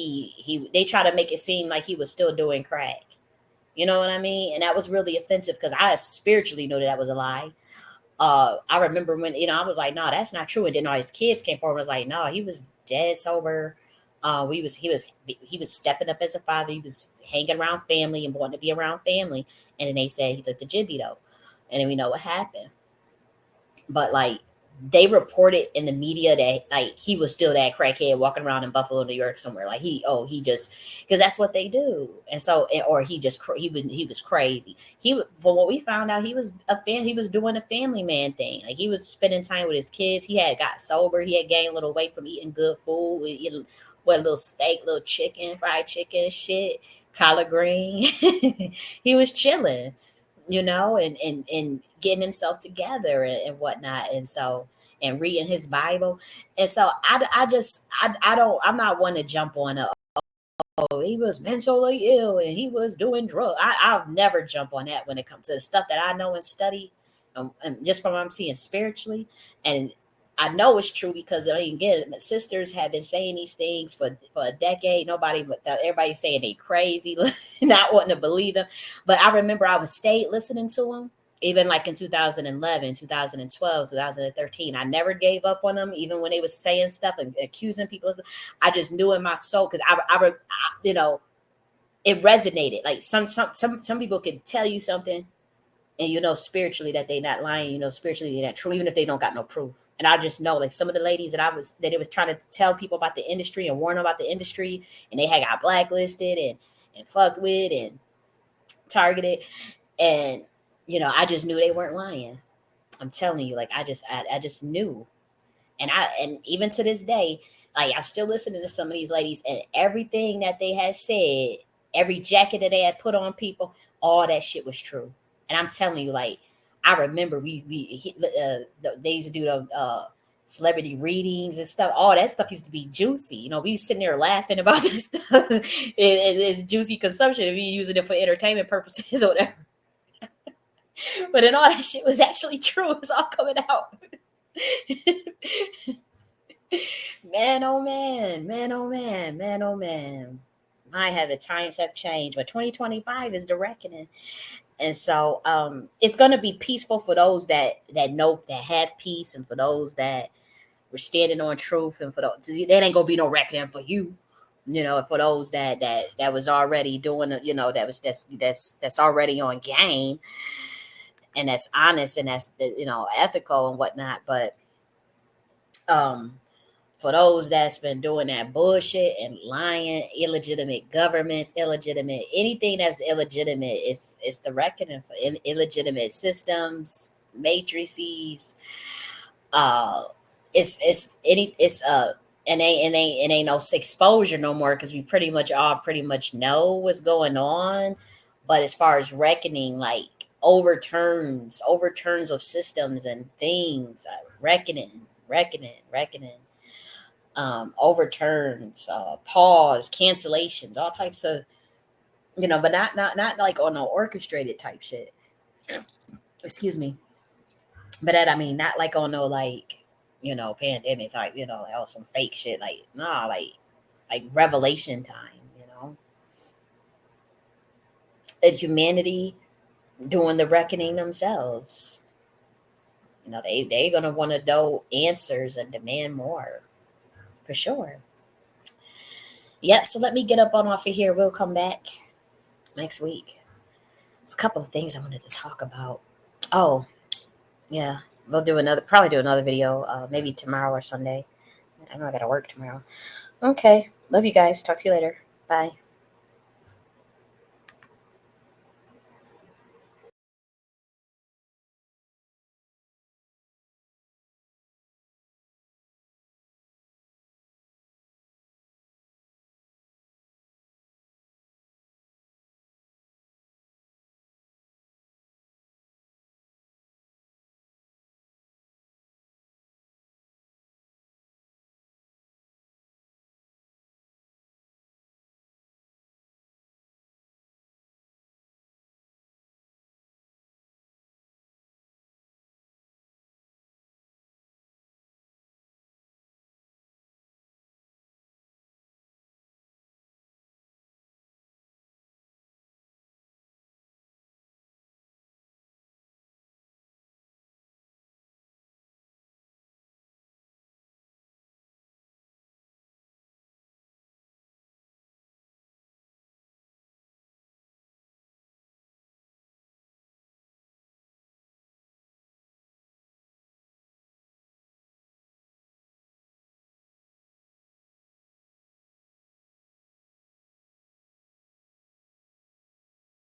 Speaker 1: they try to make it seem like he was still doing crack. You know what I mean? And that was really offensive because I spiritually knew that that was a lie. I remember when I was like, no, that's not true. And then all his kids came forward and was like, no, he was dead sober. He was stepping up as a father. He was hanging around family and wanting to be around family. And then they said he took the jibby though, and then we know what happened. But like, they reported in the media that like he was still that crackhead walking around in Buffalo, New York somewhere. Like he just, because that's what they do. And so, or he just he was crazy. From what we found out, he was a fan. He was doing a family man thing. Like, he was spending time with his kids. He had got sober. He had gained a little weight from eating good food. Eating what, little steak, little chicken, fried chicken, shit, collard green. He was chilling, and getting himself together and whatnot. And so, and reading his Bible. And so I don't, I'm not one to jump on oh, he was mentally ill and he was doing drugs. I'll never jump on that when it comes to the stuff that I know and study, and just from what I'm seeing spiritually. And I know it's true because, I mean, again, my sisters have been saying these things for a decade. Everybody saying they crazy, not wanting to believe them. But I remember I was stayed listening to them, even like in 2011, 2012, 2013. I never gave up on them, even when they was saying stuff and accusing people. I just knew in my soul, because you know, it resonated. Like, some people could tell you something, and spiritually that they not lying. Spiritually they're not true, even if they don't got no proof. And I just know, like, some of the ladies that it was trying to tell people about the industry and warn them about the industry, and they had got blacklisted and fucked with and targeted, and I just knew they weren't lying. I'm telling you, like, I just knew. And even to this day, like, I'm still listening to some of these ladies, and everything that they had said, every jacket that they had put on people, all that shit was true. And I'm telling you, like, I remember they used to do the celebrity readings and stuff. All that stuff used to be juicy. We was sitting there laughing about this stuff. It's juicy consumption if you're using it for entertainment purposes or whatever. But then all that shit was actually true. It's all coming out. Man, oh man, man, oh man, man, oh man. I have the times have changed, but 2025 is the reckoning. And so it's gonna be peaceful for those that know, that have peace, and for those that were standing on truth, and for those there ain't gonna be no reckoning for you. For those that was already doing it, that's already on game, and that's honest, and that's ethical and whatnot. But um for those that's been doing that bullshit and lying, illegitimate governments, illegitimate anything that's illegitimate, it's the reckoning for illegitimate systems, matrices. Uh, it's it ain't no exposure no more, because we pretty much know what's going on. But as far as reckoning, like, overturns of systems and things, reckoning, overturns, pause, cancellations, all types of, but not like on no orchestrated type shit. Excuse me, but that, I mean, not like on no, like, pandemic type, like, oh, some fake shit, like, nah, like revelation time, and humanity doing the reckoning themselves.
Speaker 2: You know, they're gonna want to know answers and demand more for sure. Yep. So let me get up on off of here. We'll come back next week. There's a couple of things I wanted to talk about. Oh, yeah. We'll do another, probably do another video, maybe tomorrow or Sunday. I know I gotta work tomorrow. Okay. Love you guys. Talk to you later. Bye.